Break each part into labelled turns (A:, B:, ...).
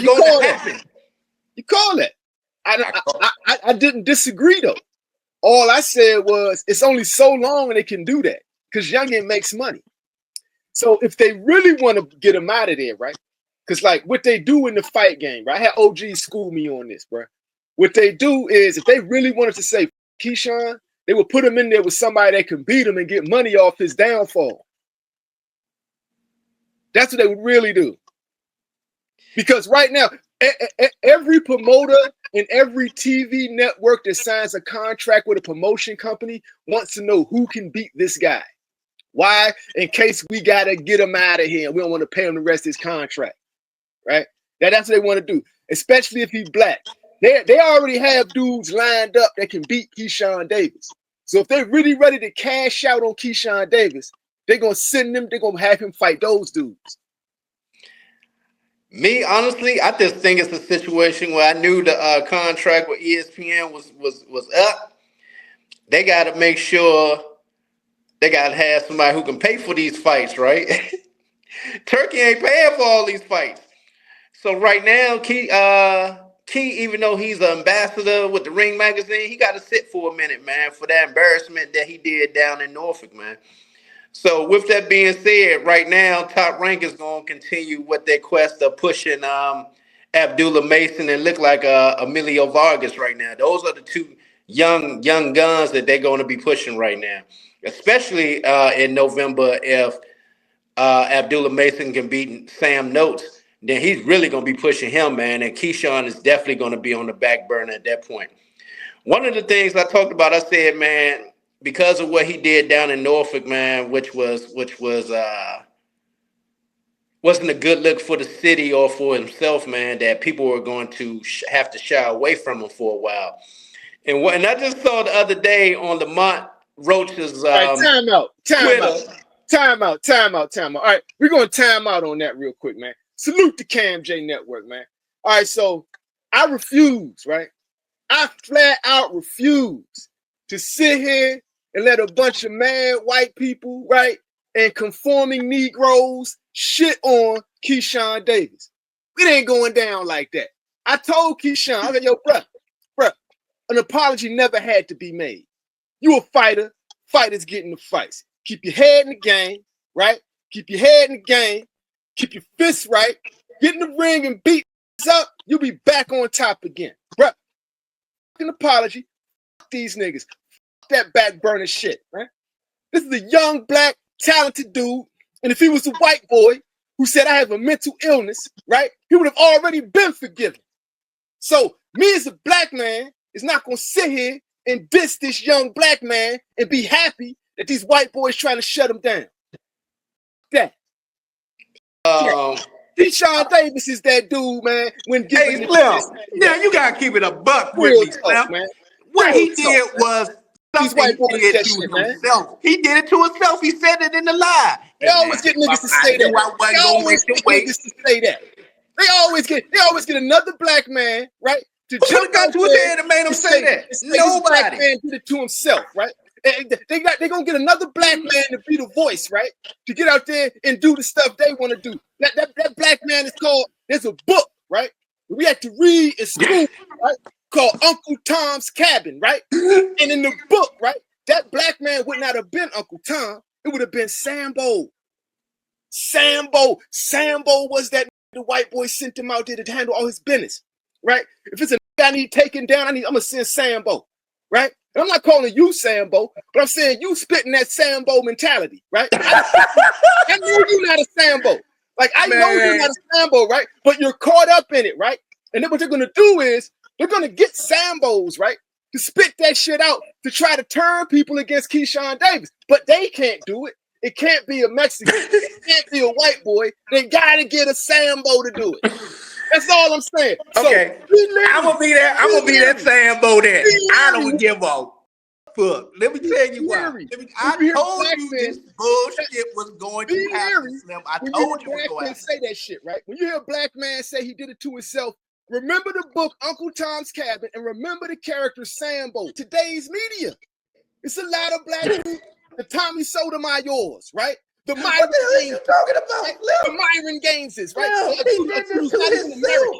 A: was going to happen.
B: You call it. I didn't disagree though. All I said was it's only so long they can do that because youngin makes money. So if they really want to get him out of there, right? Because like what they do in the fight game, right? I had OG school me on this, bro. What they do is if they really wanted to say Keyshawn, they would put him in there with somebody that can beat him and get money off his downfall. That's what they would really do. Because right now, every promoter and every TV network that signs a contract with a promotion company wants to know who can beat this guy. Why? In case we got to get him out of here and we don't want to pay him the rest of his contract. Right? That's what they want to do, especially if he's black. They already have dudes lined up that can beat Keyshawn Davis. So if they're really ready to cash out on Keyshawn Davis, they're going to send him, they're going to have him fight those dudes.
A: Me, honestly, I just think it's a situation where I knew the contract with ESPN was up. They got to make sure they got to have somebody who can pay for these fights, right? Turkey ain't paying for all these fights. So right now, Key, even though he's an ambassador with the Ring magazine, he got to sit for a minute, man, for that embarrassment that he did down in Norfolk, man. So with that being said, right now, Top Rank is going to continue with their quest of pushing Abdullah Mason and look like Emilio Vargas right now. Those are the two young guns that they're going to be pushing right now, especially in November if Abdullah Mason can beat Sam Notes. Then he's really going to be pushing him, man. And Keyshawn is definitely going to be on the back burner at that point. One of the things I talked about, I said, man, because of what he did down in Norfolk, man, which wasn't a good look for the city or for himself, man, that people were going to have to shy away from him for a while. And I just saw the other day on Lamont Roach's
B: time out. All right, we're going to time out on that real quick, man. Salute the Cam J Network, man. All right, so I refuse, right? I flat out refuse to sit here and let a bunch of mad white people, right, and conforming Negroes shit on Keyshawn Davis. It ain't going down like that. I told Keyshawn, I said, yo, bruh, an apology never had to be made. You a fighter. Fighters get in the fights. Keep your head in the game, right? Keep your head in the game. Keep your fists right. Get in the ring and beat up. You'll be back on top again. Bruh, an apology. Fuck these niggas. Fuck that back burner shit, right? This is a young, black, talented dude. And if he was a white boy who said I have a mental illness, right, he would have already been forgiven. So me as a black man is not going to sit here and diss this young black man and be happy that these white boys trying to shut him down. That. Keyshawn Davis is that dude, man. When
A: hey, Slim, yeah, you gotta keep it a buck with me, Slim. Man. What he did was something he did to himself. He did it to himself. He said it in the lie.
B: They always get niggas to say that. They always get niggas to say that. They always get another black man, right?
A: Who could have got to his head and made him say that? Nobody.
B: Black man did it to himself, right? They're gonna get another black man to be the voice, right? To get out there and do the stuff they want to do. That black man is called, there's a book, right? We had to read in school, right? Called Uncle Tom's Cabin, right? And in the book, right? That black man would not have been Uncle Tom. It would have been Sambo. Sambo was that the white boy sent him out there to handle all his business, right? If it's a I need taken down, I'm gonna send Sambo, right? And I'm not calling you Sambo, but I'm saying you spitting that Sambo mentality, right? I know you're not a Sambo. Like, I know you're not a Sambo, right? But you're caught up in it, right? And then what they're gonna do is they're gonna get Sambos, right? To spit that shit out to try to turn people against Keyshawn Davis. But they can't do it. It can't be a Mexican. It can't be a white boy. They gotta get a Sambo to do it. That's all I'm saying.
A: Okay, so, I'm gonna be that. I'm gonna be that Sambo there. I don't give a fuck. Let me tell you why. I told you this bullshit was going to happen, Slim. I told you it was going to
B: say that shit, right? When you hear a black man say he did it to himself, remember the book Uncle Tom's Cabin and remember the character Sambo. Today's media, it's a lot of black people. The Tommy Sotomayor's, right? The Myron Gaines,
A: talking about?
B: The Myron Gaineses, right?
A: He did this to himself.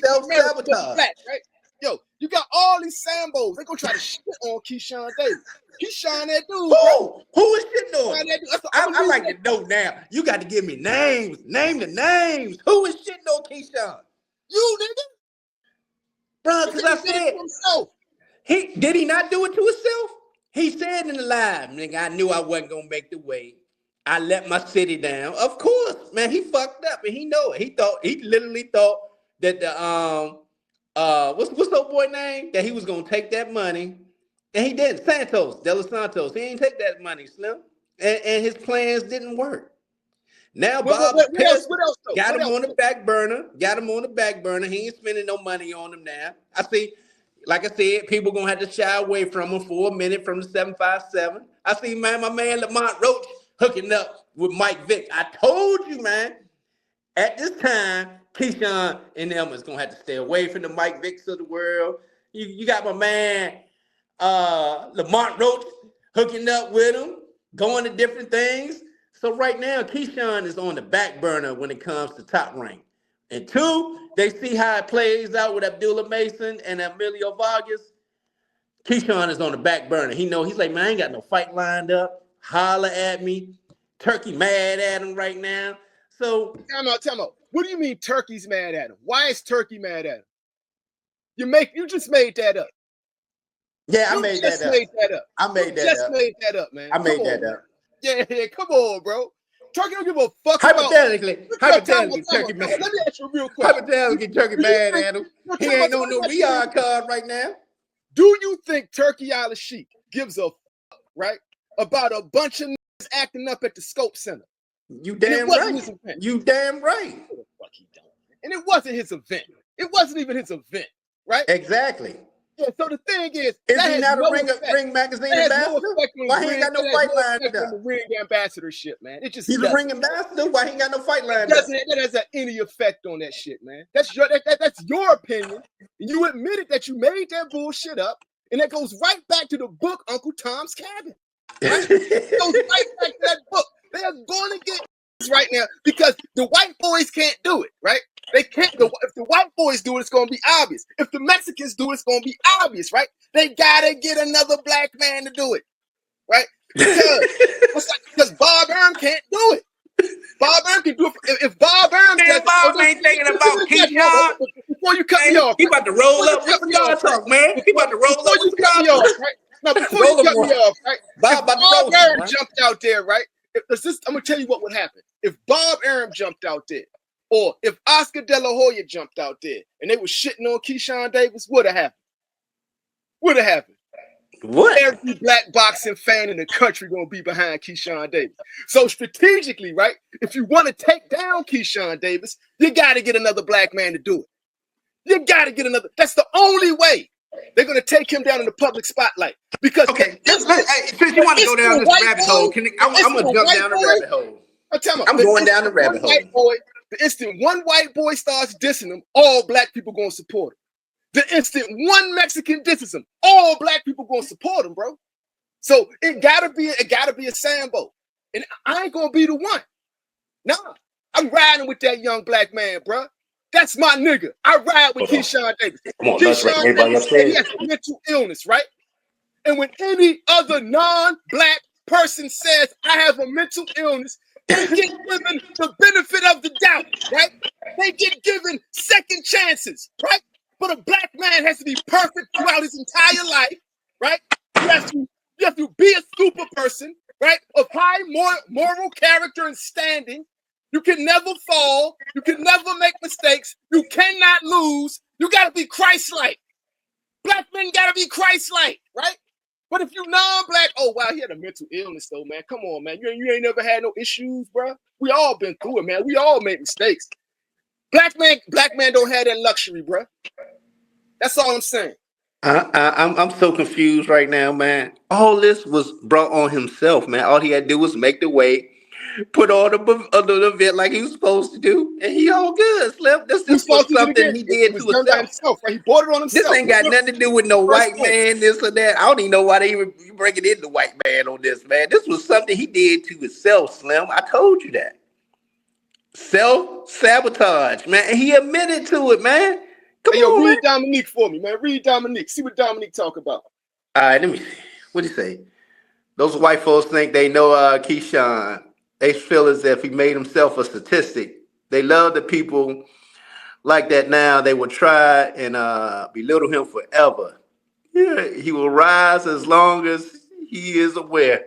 A: self-sabotage.
B: Black, right? Yo, you got all these Sambos. They gonna try to shit on Keyshawn Davis. Keyshawn that dude, bro.
A: Who is shitting on him?
B: I
A: I like to know now. You got to give me names. Name the names. Who is shitting on Keyshawn?
B: You, nigga.
A: Bro, because I said,
B: himself.
A: Did he not do it to himself? He said in the live, nigga, I knew I wasn't going to make the weight. I let my city down. Of course, man, he fucked up and he know it. He literally thought that the, what's old boy name? That he was going to take that money. And he didn't. De Los Santos. He ain't take that money, Slim. And his plans didn't work. Now Bob
B: what else,
A: got him on the back burner. He ain't spending no money on him now. I see, like I said, people gonna have to shy away from him for a minute from the 757. I see, man, my man Lamont Roach hooking up with Mike Vick. I told you, man, at this time, Keyshawn and them is gonna have to stay away from the Mike Vicks of the world. You got my man Lamont Roach hooking up with him, going to different things. So right now, Keyshawn is on the back burner when it comes to Top Rank. And two, they see how it plays out with Abdullah Mason and Emilio Vargas. Keyshawn is on the back burner. He's like, man, I ain't got no fight lined up. Holler at me. Turkey mad at him right now. So
B: time out. What do you mean Turkey's mad at him? Why is Turkey mad at him? You just made that up.
A: Yeah, I made that up. I made that up,
B: man.
A: I made that up.
B: Yeah, come on, bro. Turkey don't give a fuck
A: Hypothetically, Turkey mad.
B: Let me ask you a real quick.
A: Hypothetically, Turkey mad at him. He ain't on no VR card right now.
B: Do you think Turkey Al-Sheikh gives a fuck, right, about a bunch of niggas acting up at the Scope Center?
A: You damn right. You damn right.
B: Fuck he don't. And it wasn't his event. It wasn't even his event, right?
A: Exactly.
B: Yeah, so the thing is
A: he not a ring magazine ambassador? Why he ain't got no fight lined up?
B: Ring ambassadorship, man. It just
A: he's a ring ambassador. Why he ain't got no fight lined up?
B: That doesn't have any effect on that shit, man. That's your opinion. And you admitted that you made that bullshit up, and that goes right back to the book Uncle Tom's Cabin. Right? It goes right back to that book. They are going to get right now because the white boys can't do it, right? They can't. If the white boys do it, it's going to be obvious. If the Mexicans do it, it's going to be obvious, right? They got to get another black man to do it, right? Because Bob Arum can't do it. Bob Arum can do it. If Bob Arum does
A: Bob ain't thinking about Keyshawn.
B: Before you cut me off.
A: He about to roll up. What's y'all talk, man? He about to roll up.
B: Before you cut me off, right? Now, before you cut me off, right? Bob Arum jumped out there, right? I'm going to tell you what would happen. If Bob Arum jumped out there, or if Oscar De La Hoya jumped out there and they were shitting on Keyshawn Davis, would have happened.
A: What?
B: Every black boxing fan in the country gonna be behind Keyshawn Davis. So strategically, right? If you want to take down Keyshawn Davis, you got to get another black man to do it. You got to get another. That's the only way they're gonna take him down in the public spotlight. Because
A: since you want to go down this rabbit hole, I'm gonna jump down the rabbit hole. I'm going down the rabbit hole.
B: The instant one white boy starts dissing him, all black people gonna support him. The instant one Mexican disses him, all black people gonna support him, bro. So it gotta be a Sambo, and I ain't gonna be the one. Nah, I'm riding with that young black man, bro. That's my nigga. I ride with Keyshawn Davis.
A: Come on,
B: Keyshawn Davis, he has a mental illness, right? And when any other non-black person says I have a mental illness, they get given the benefit of the doubt, right? They get given second chances, right? But a black man has to be perfect throughout his entire life, right? You have to be a super person, right? Of high moral character and standing. You can never fall. You can never make mistakes. You cannot lose. You got to be Christ-like. Black men got to be Christ-like, right? But if you non-black, oh, wow, he had a mental illness, though, man. Come on, man. You ain't never had no issues, bro. We all been through it, man. We all make mistakes. Black man don't have that luxury, bro. That's all I'm saying.
A: I'm so confused right now, man. All this was brought on himself, man. All he had to do was make the weight, put all the event like he was supposed to do, and he all good. Slim. This was something he did to himself.
B: Right? He bought it on himself.
A: This ain't got nothing to do with no white man, this or that. I don't even know why they even bring it in the white man on this, man. This was something he did to himself, Slim. I told you that. Self-sabotage, man. And he admitted to it, man. Come
B: Hey, yo,
A: on, man.
B: read Dominique for me, man. Read Dominique. See what Dominique talk about.
A: All right, let me see. What do you say? Those white folks think they know Keyshawn. They feel as if he made himself a statistic. They love the people like that now. They will try and belittle him forever. Yeah, he will rise as long as he is aware.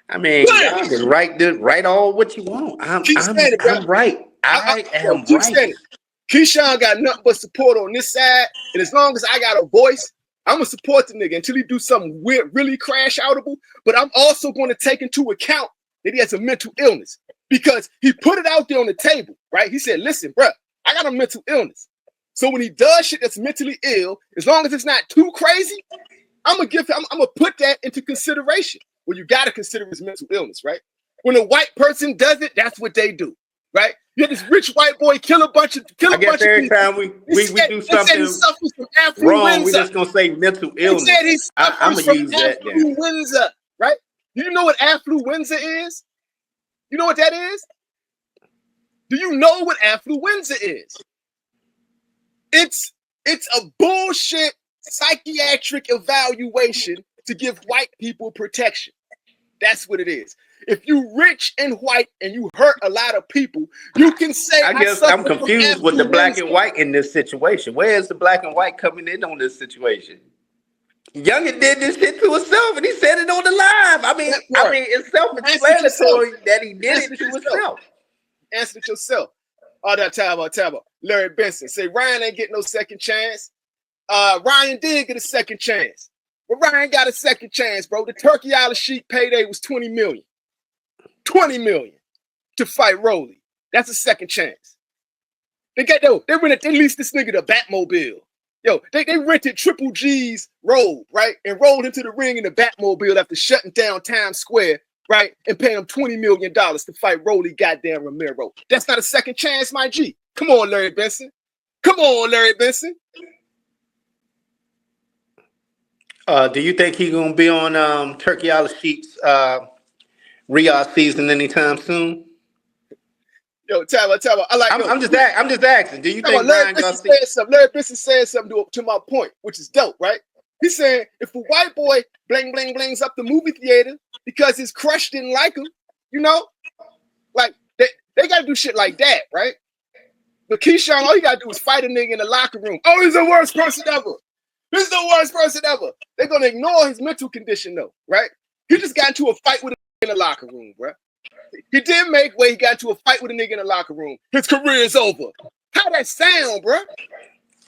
A: I mean, y'all
B: Bam!
A: can write all what you want.
B: Keep saying it, bro.
A: I'm right. I
B: Yo,
A: am
B: keep
A: right.
B: saying it. Keyshawn got nothing but support on this side, and as long as I got a voice, I'm gonna support the nigga until he do something weird, really crash outable. But I'm also going to take into account that he has a mental illness because he put it out there on the table, right? He said, "Listen, bro, I got a mental illness. So when he does shit that's mentally ill, as long as it's not too crazy, I'm gonna put that into consideration. Well, you gotta consider his mental illness, right? When a white person does it, that's what they do, right? You had this rich white boy kill a bunch of
A: I guess every
B: people.
A: time we do
B: He said he
A: something
B: suffers from
A: wrong, we
B: affluenza.
A: just gonna say mental
B: He
A: illness.
B: said he
A: I'm
B: suffers
A: gonna
B: from
A: use that. Yeah.
B: affluenza, right? Do you know what affluenza is? You know what that is? Do you know what affluenza is? It's a bullshit psychiatric evaluation to give white people protection. That's what it is. If you rich and white and you hurt a lot of people, you can say
A: I guess I'm confused with the black and white in this situation. Where is the black and white coming in on this situation? Youngin did this shit to himself, and he said it on the live. I mean, it's self-explanatory that he did it to himself.
B: Answer it yourself. All that time about Larry Benson say Ryan ain't getting no second chance. Ryan did get a second chance, but Ryan got a second chance, bro. The Turkey Island Sheik payday was $20 million. $20 million to fight Rolly. That's a second chance. They leased this nigga the Batmobile. Yo, they rented Triple G's robe, right? And rolled into the ring in the Batmobile after shutting down Times Square, right? And paying him $20 million to fight Rolly goddamn Romero. That's not a second chance, my G. Come on, Larry Benson. Come on, Larry Benson.
A: Do you think he's gonna be on Turkey Island Sheik's Riyadh season anytime soon?
B: Yo, tell I like.
A: I'm just asking. Do you think
B: Larry Benson said something to my point, which is dope, right? He's saying if a white boy bling blings up the movie theater because his crush didn't like him, you know, like they gotta do shit like that, right? But Keyshawn, all you gotta do is fight a nigga in the locker room. Oh, he's the worst person ever. He's the worst person ever. They're gonna ignore his mental condition though, right? He just got into a fight with a nigga in the locker room, bro. He did make way he got into a fight with a nigga in the locker room. His career is over. How that sound, bro?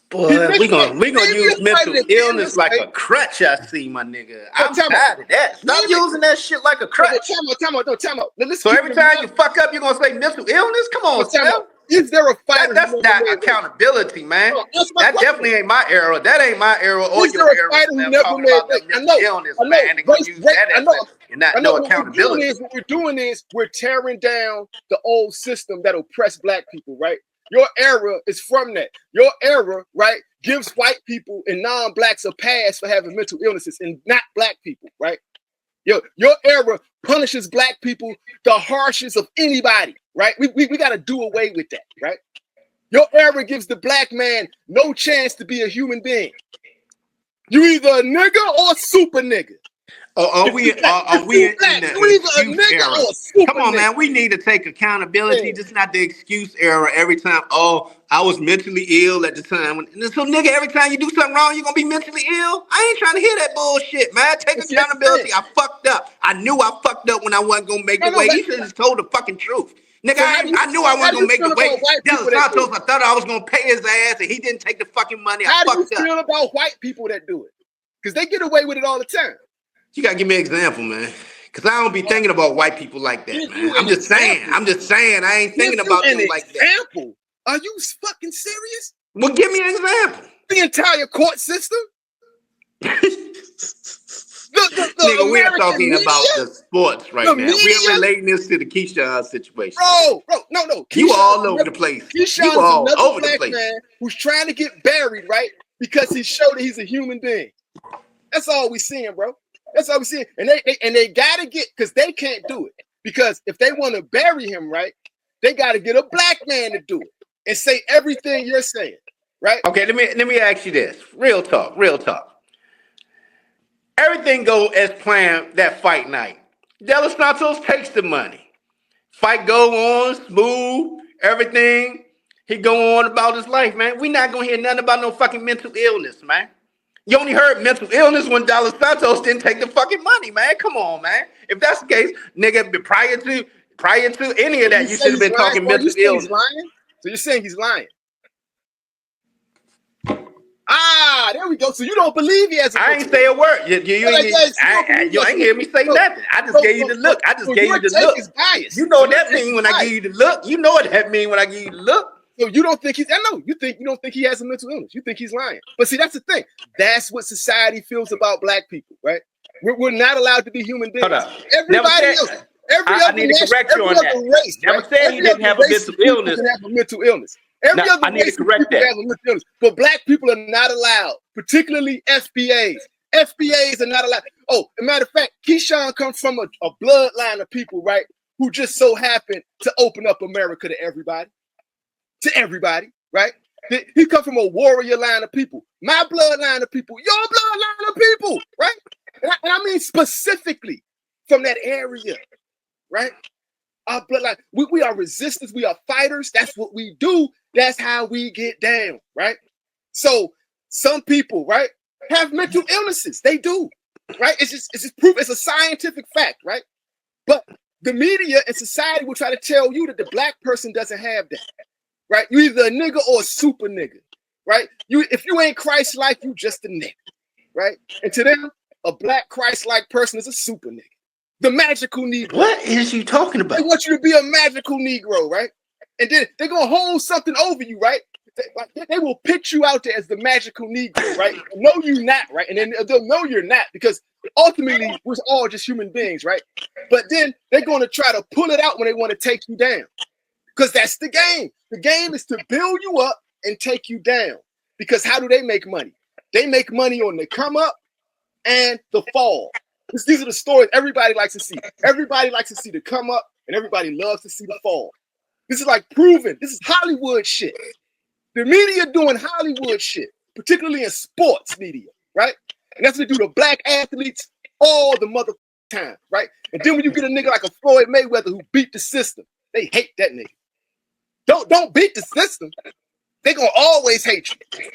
A: Boy, we're gonna use mental illness like a crutch. I see, my nigga. I'm tired of that. Stop using that shit like a crutch.
B: Time out.
A: So every time you fuck up, you're gonna say mental illness? Come on, Sam.
B: Is there a fighter?
A: That's not accountability, man. That definitely ain't my era. That ain't my era or your era.
B: Who never made
A: mental illness, man. They're gonna use that as no accountability.
B: What we're doing is we're tearing down the old system that oppressed black people, right? Your era is from that. Your era, right, gives white people and non-blacks a pass for having mental illnesses and not black people, right? Your era punishes black people the harshest of anybody, right? We got to do away with that, right? Your era gives the black man no chance to be a human being. You either a nigga or a super nigga.
A: Are we in the excuse era? Come on, man. We need to take accountability. Yeah. Just not the excuse era every time. Oh, I was mentally ill at the time. So, nigga, every time you do something wrong, you're going to be mentally ill? I ain't trying to hear that bullshit, man. Take accountability. I fucked up. I knew I fucked up when I wasn't going to make the way. He should have just told the fucking truth. Nigga, I knew I wasn't going to make the way. Del Santos, I thought I was going to pay his ass, and he didn't take the fucking money.
B: How do you feel about white people that do it? Because they get away with it all the time.
A: You gotta give me an example, man. Cause I don't be thinking about white people like that, man. I'm just saying. I ain't thinking about them like that.
B: Example? Are you fucking serious?
A: Well, give me an example.
B: The entire court system.
A: Nigga, we are talking about the sports right now. We're relating this to the Keyshawn situation.
B: Bro, no.
A: You all over the place.
B: Keyshawn's all over the place. Man who's trying to get buried, right? Because he showed that he's a human being. That's all we seeing, bro. That's all we see. And they gotta get, because they can't do it. Because if they want to bury him, right, they gotta get a black man to do it and say everything you're saying. right?
A: Okay, let me ask you this. Real talk, real talk. Everything go as planned that fight night. De Los Santos takes the money. Fight go on, smooth, everything. He go on about his life, man. We not gonna hear nothing about no fucking mental illness, man. You only heard mental illness when De Los Santos didn't take the fucking money, man. Come on, man. If that's the case, nigga, prior to any of
B: You
A: that, you
B: say
A: should have
B: he's
A: been
B: lying?
A: talking
B: Well, you
A: mental
B: say he's
A: illness.
B: lying? So you're saying he's lying? Ah, there we go. So you don't believe he has a
A: I
B: mental
A: ain't say a word. You ain't hear me say
B: so,
A: nothing. I just gave you the look. I just gave
B: your
A: you the
B: take
A: look.
B: is biased.
A: You know
B: So
A: what
B: your
A: that
B: take
A: mean
B: is
A: when I
B: biased.
A: give you the look. You know what that mean when I give you the look.
B: So you don't think you don't think he has a mental illness. You think he's lying. But see, that's the thing. That's what society feels about black people, right? We're not allowed to be human beings.
A: Hold up.
B: Everybody else,
A: I need to correct you on that.
B: race,
A: Never
B: right?
A: said he
B: Every
A: didn't
B: other
A: have a
B: race
A: mental
B: of people
A: illness.
B: can have a mental illness. Every
A: No,
B: other
A: I need to
B: race of
A: correct
B: people
A: that.
B: has a mental illness. But black people are not allowed, particularly FBAs. FBAs are not allowed. Oh, as a matter of fact, Keyshawn comes from a bloodline of people, right, who just so happened to open up America to everybody. To everybody, right? He comes from a warrior line of people. My bloodline of people, your bloodline of people, right? And I mean specifically from that area, right? Our bloodline, we are resistance, we are fighters. That's what we do. That's how we get down, right? So some people, right, have mental illnesses. They do, right? It's just proof. It's a scientific fact, right? But the media and society will try to tell you that the black person doesn't have that, right? You either a nigga or a super nigga, right? If you ain't Christ-like, you just a nigga, right? And to them, a black Christ-like person is a super nigga. The magical Negro.
A: What is you talking
B: They
A: about?
B: want you to be a magical Negro, right? And then they're gonna hold something over you, right? They will pitch you out there as the magical Negro, right? No, you're not, right? And then they'll know you're not because ultimately we're all just human beings, right? But then they're gonna try to pull it out when they want to take you down. Because that's the game. The game is to build you up and take you down. Because how do they make money? They make money on the come up and the fall. These are the stories everybody likes to see. Everybody likes to see the come up and everybody loves to see the fall. This is like proven. This is Hollywood shit. The media doing Hollywood shit, particularly in sports media, right? And that's what they do to black athletes all the mother time, right? And then when you get a nigga like a Floyd Mayweather who beat the system, they hate that nigga. Don't beat the system. They gonna always hate you.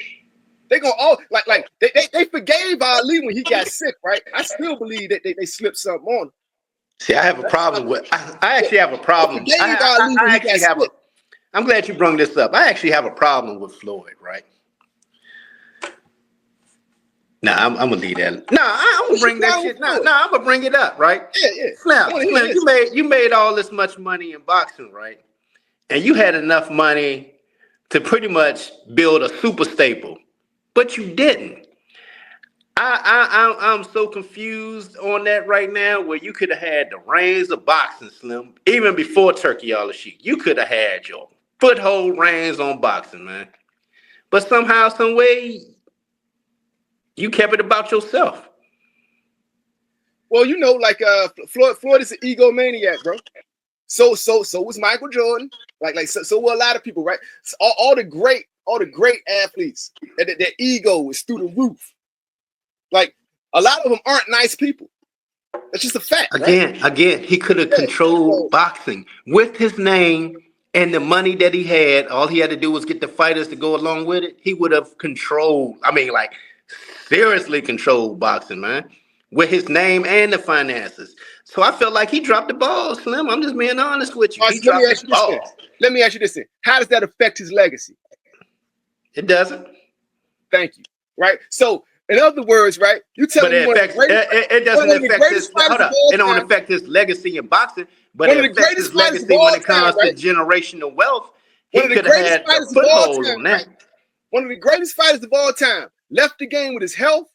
B: They gonna all like they forgave Ali when he got sick, right? I still believe that they slipped something on him.
A: See, I have a problem with. I actually have a problem.
B: They forgave Ali when he got sick.
A: I'm glad you brought this up. I actually have a problem with Floyd, right? Nah, I'm gonna leave that. Nah, I'm gonna bring that shit. Nah, I'm gonna bring it up, right?
B: Yeah.
A: Slim, you made all this much money in boxing, right? And you had enough money to pretty much build a super staple, but you didn't. I'm so confused on that right now. Where you could have had the reins of boxing, Slim, even before Turkey All the Sheik. You could have had your foothold reins on boxing, man. But somehow, some way, you kept it about yourself.
B: Well, you know, like Floyd is an egomaniac, bro. So was Michael Jordan. So were a lot of people, right? So all the great athletes, their ego is through the roof. Like a lot of them aren't nice people. That's just a fact.
A: Again, he could have controlled boxing with his name and the money that he had. All he had to do was get the fighters to go along with it. He would have controlled. I mean, like seriously controlled boxing, man, with his name and the finances. So I felt like he dropped the ball, Slim. I'm just being honest with you. He dropped the ball.
B: Let me ask you this thing. How does that affect his legacy?
A: It doesn't.
B: Thank you. Right. So. In other words, right? You tell me
A: it doesn't affect his. Hold up, it don't affect his legacy in boxing, but it affects his legacy when it comes to generational wealth. He could have had a foothold on that.
B: One of the greatest fighters of all time left the game with his health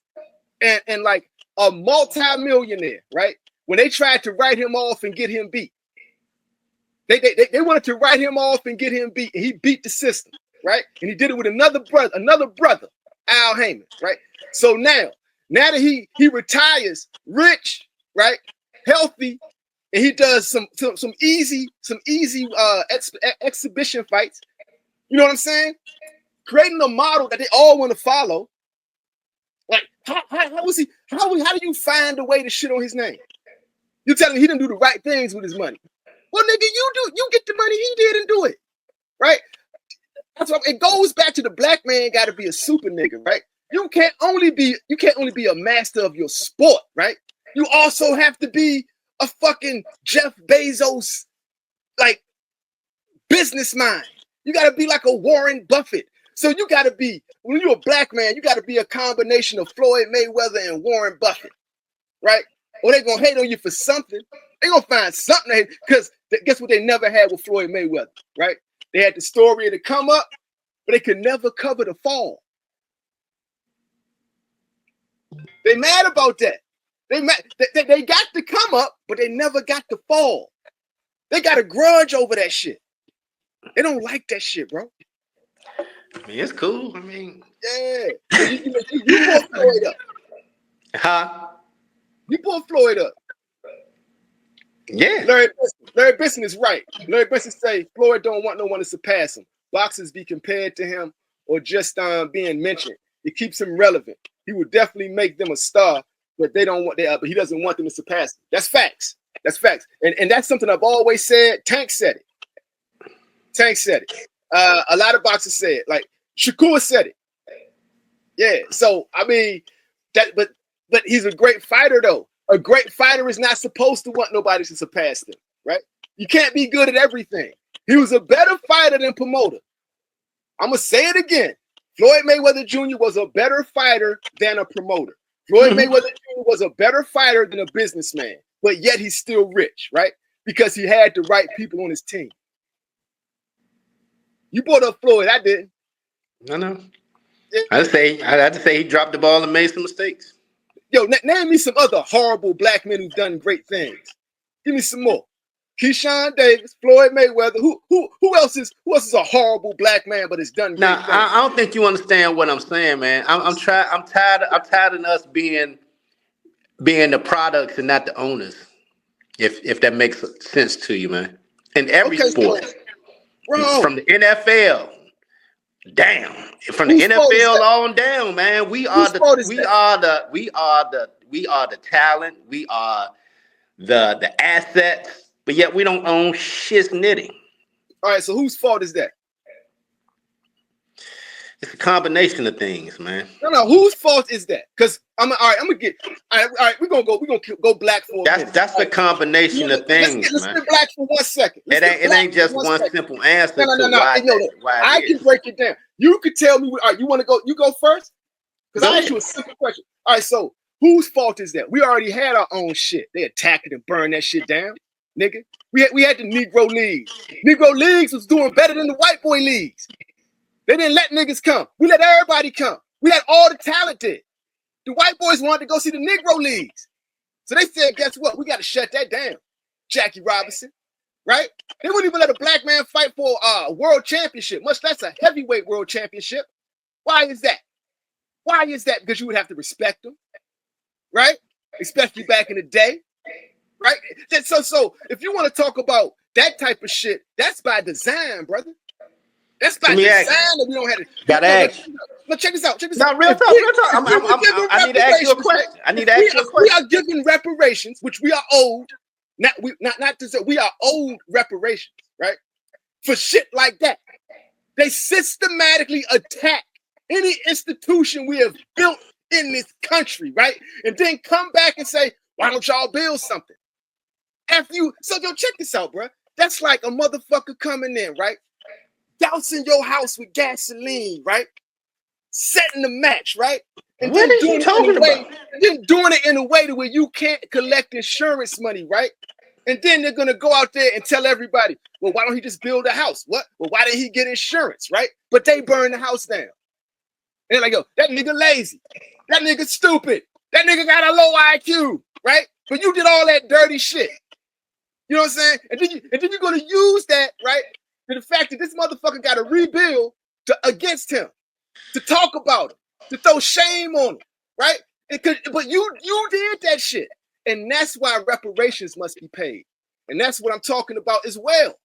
B: and like a multi-millionaire, right? When they tried to write him off and get him beat, they wanted to write him off and get him beat, and he beat the system, right? And he did it with another brother, Al Heyman, right? So now that he retires rich, right, healthy, and he does some easy exhibition fights. You know what I'm saying? creating a model that they all want to follow. Like, how was he? How do you find a way to shit on his name? You telling me he didn't do the right things with his money? Well, nigga, you get the money he did and do it, right? That's why it goes back to the black man got to be a super nigga, right? You can't only be a master of your sport, right? You also have to be a fucking Jeff Bezos, like, business mind. You got to be like a Warren Buffett. So you got to be, when you're a black man, you got to be a combination of Floyd Mayweather and Warren Buffett, right? Or they're going to hate on you for something. They're going to find something to hate, because guess what they never had with Floyd Mayweather, right? They had the story of the come up, but they could never cover the fall. They mad about that. They got the come up, but they never got the fall. They got a grudge over that shit. They don't like that shit, bro.
A: I mean, it's cool. I mean,
B: yeah. So you pull Floyd up.
A: Huh?
B: You pull Floyd up.
A: Yeah.
B: Larry Benson is right. Larry Benson say Floyd don't want no one to surpass him. Boxers be compared to him or just being mentioned. It keeps him relevant. He would definitely make them a star, but they don't want but he doesn't want them to surpass him. That's facts. That's facts. And that's something I've always said. Tank said it. A lot of boxers say it. Like Shakur said it. Yeah. So I mean that, but he's a great fighter though. A great fighter is not supposed to want nobody to surpass them, right? You can't be good at everything. He was a better fighter than promoter. I'm gonna say it again. Floyd Mayweather Jr. was a better fighter than a promoter. Floyd Mayweather Jr. was a better fighter than a businessman, but yet he's still rich, right? Because he had the right people on his team. You brought up Floyd, I didn't.
A: I know. I'd say he dropped the ball and made some mistakes.
B: Yo, name me some other horrible black men who've done great things. Give me some more. Keyshawn Davis, Floyd Mayweather. Who else is a horrible black man but has done great things?
A: I don't think you understand what I'm saying, man. I'm tired of us being the products and not the owners. If that makes sense to you, man. In every sport.
B: Bro.
A: From the NFL. Damn. From the NFL on down, man. We are the talent. We are the assets. But yet we don't own shit's knitting.
B: All right, so whose fault is that?
A: It's a combination of things, man.
B: No, whose fault is that? Because all right, we're gonna go black for a minute.
A: That's a combination of things,
B: let's
A: man.
B: get black for 1 second.
A: It ain't just one simple answer.
B: No. I can break it down. You could tell me. All right, you want to go? You go first. Because I asked you a simple question. All right, so whose fault is that? We already had our own shit. They attacked it and burned that shit down. Nigga, we had the Negro Leagues. Negro Leagues was doing better than the white boy leagues. They didn't let niggas come. We let everybody come. We let all the talent there. The white boys wanted to go see the Negro Leagues. So they said, guess what? We got to shut that down. Jackie Robinson, right? They wouldn't even let a black man fight for a world championship, much less a heavyweight world championship. Why is that? Why is that? Because you would have to respect them, right? Especially back in the day. Right? So if you want to talk about that type of shit, that's by design, brother. That's by design that we don't have to.
A: Gotta ask.
B: No, check this out.
A: No, real talk. I need to ask you a question.
B: We are giving reparations, which we are owed. Not to say we are owed reparations, right? For shit like that. They systematically attack any institution we have built in this country, right? And then come back and say, why don't y'all build something? Check this out, bro. That's like a motherfucker coming in, right? Dousing your house with gasoline, right? Setting the match, right? And
A: what are you talking about?
B: Then doing it in a way to where you can't collect insurance money, right? And then they're gonna go out there and tell everybody, well, why don't he just build a house? What? Well, why didn't he get insurance, right? But they burn the house down. And they're like, yo, that nigga lazy. That nigga stupid. That nigga got a low IQ, right? But you did all that dirty shit. You know what I'm saying? And then you're gonna use that, right? To the fact that this motherfucker got to rebuild against him, to talk about him, to throw shame on him, right? But you did that shit. And that's why reparations must be paid. And that's what I'm talking about as well.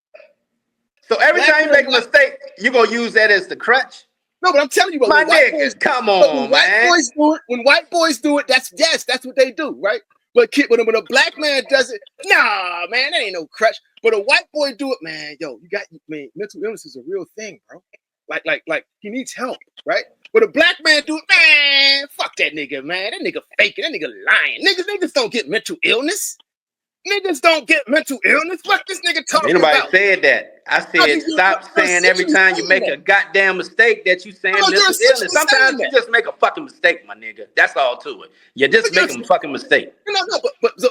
A: So every time you make a mistake, you're gonna use that as the crutch?
B: No, but I'm telling you,
A: My nigga, come on, man.
B: When white boys do it, that's what they do, right? But when a black man does it, nah, man, that ain't no crutch. But a white boy do it, man. Yo, man, mental illness is a real thing, bro. Like he needs help, right? But a black man do it, man. Fuck that nigga, man. That nigga faking, that nigga lying. Niggas don't get mental illness. Niggas don't get mental illness. What this nigga talking
A: Anybody
B: about?
A: said that? I said stop saying every time you make a goddamn mistake that you saying mental illness. Sometimes you just make a fucking mistake, my nigga. That's all to it. You just make a fucking mistake.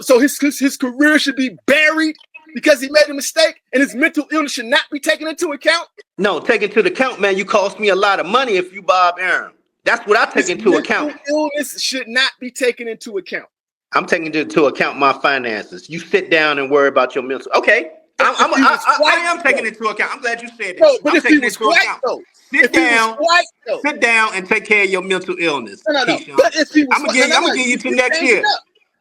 B: So his career should be buried because he made a mistake, and his mental illness should not be taken into account.
A: No, take into account, man. You cost me a lot of money if you Bob Arum. That's what I take into account.
B: Mental illness should not be taken into account.
A: I'm taking into account my finances. You sit down and worry about your mental. Okay, I am taking into account. I'm glad you said that.
B: But if he was white, though,
A: sit down and take care of your mental illness.
B: No. But if he was,
A: I'm gonna give you to next year.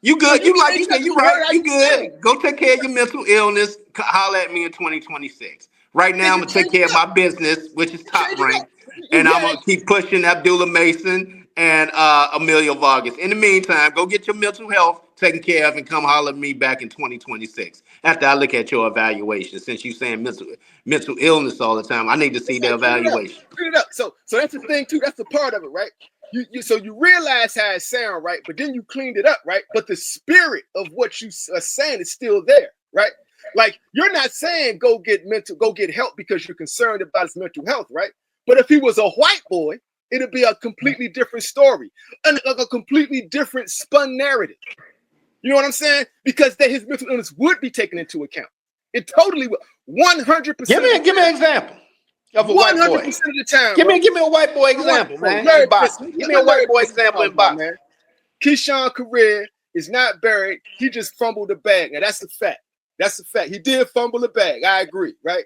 A: You good? You like you said? You right? You good? Go take care of your mental illness. Holler at me in 2026. Right now, I'm gonna take care of my business, which is top ranked, and I'm gonna keep pushing Abdullah Mason and Amelia Vargas. In the meantime, go get your mental health taken care of and come holler at me back in 2026 after I look at your evaluation. Since you're saying mental illness all the time, I need to see the evaluation.
B: Clean it up. So that's the thing too. That's the part of it, right? So you realize how it sounds, right? But then you cleaned it up, right? But the spirit of what you are saying is still there, right? Like you're not saying go get help because you're concerned about his mental health, right? But if he was a white boy, it'll be a completely different story, a completely different spun narrative. You know what I'm saying? Because his mental illness would be taken into account. It totally would. 100%.
A: Give me an example of a white boy.
B: 100% of the time.
A: Give me a white boy example, man. Give me a white boy example in boxing.
B: Keyshawn career is not buried. He just fumbled the bag. Now that's a fact. That's a fact. He did fumble the bag. I agree, right?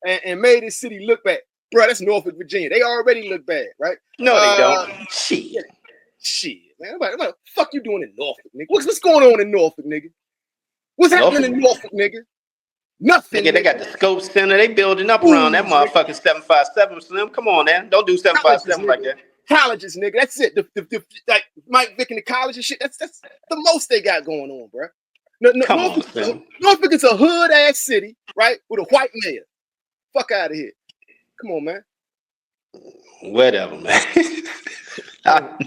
B: And made his city look bad. Bro, that's Norfolk, Virginia. They already look bad, right?
A: No, they don't.
B: Shit, man. What the fuck you doing in Norfolk, nigga? What's going on in Norfolk, nigga? What's happening in Norfolk, nigga? Nothing.
A: Nigga, they got the Scope Center. They building up around that motherfucking 757 Slim. Come on, man. Don't do 757 like that.
B: Colleges, nigga. That's it. Like Mike Vick and the college and shit. That's the most they got going on, bro. Norfolk is a hood ass city, right? With a white mayor. Fuck out of here. Come on, man.
A: Whatever, man. What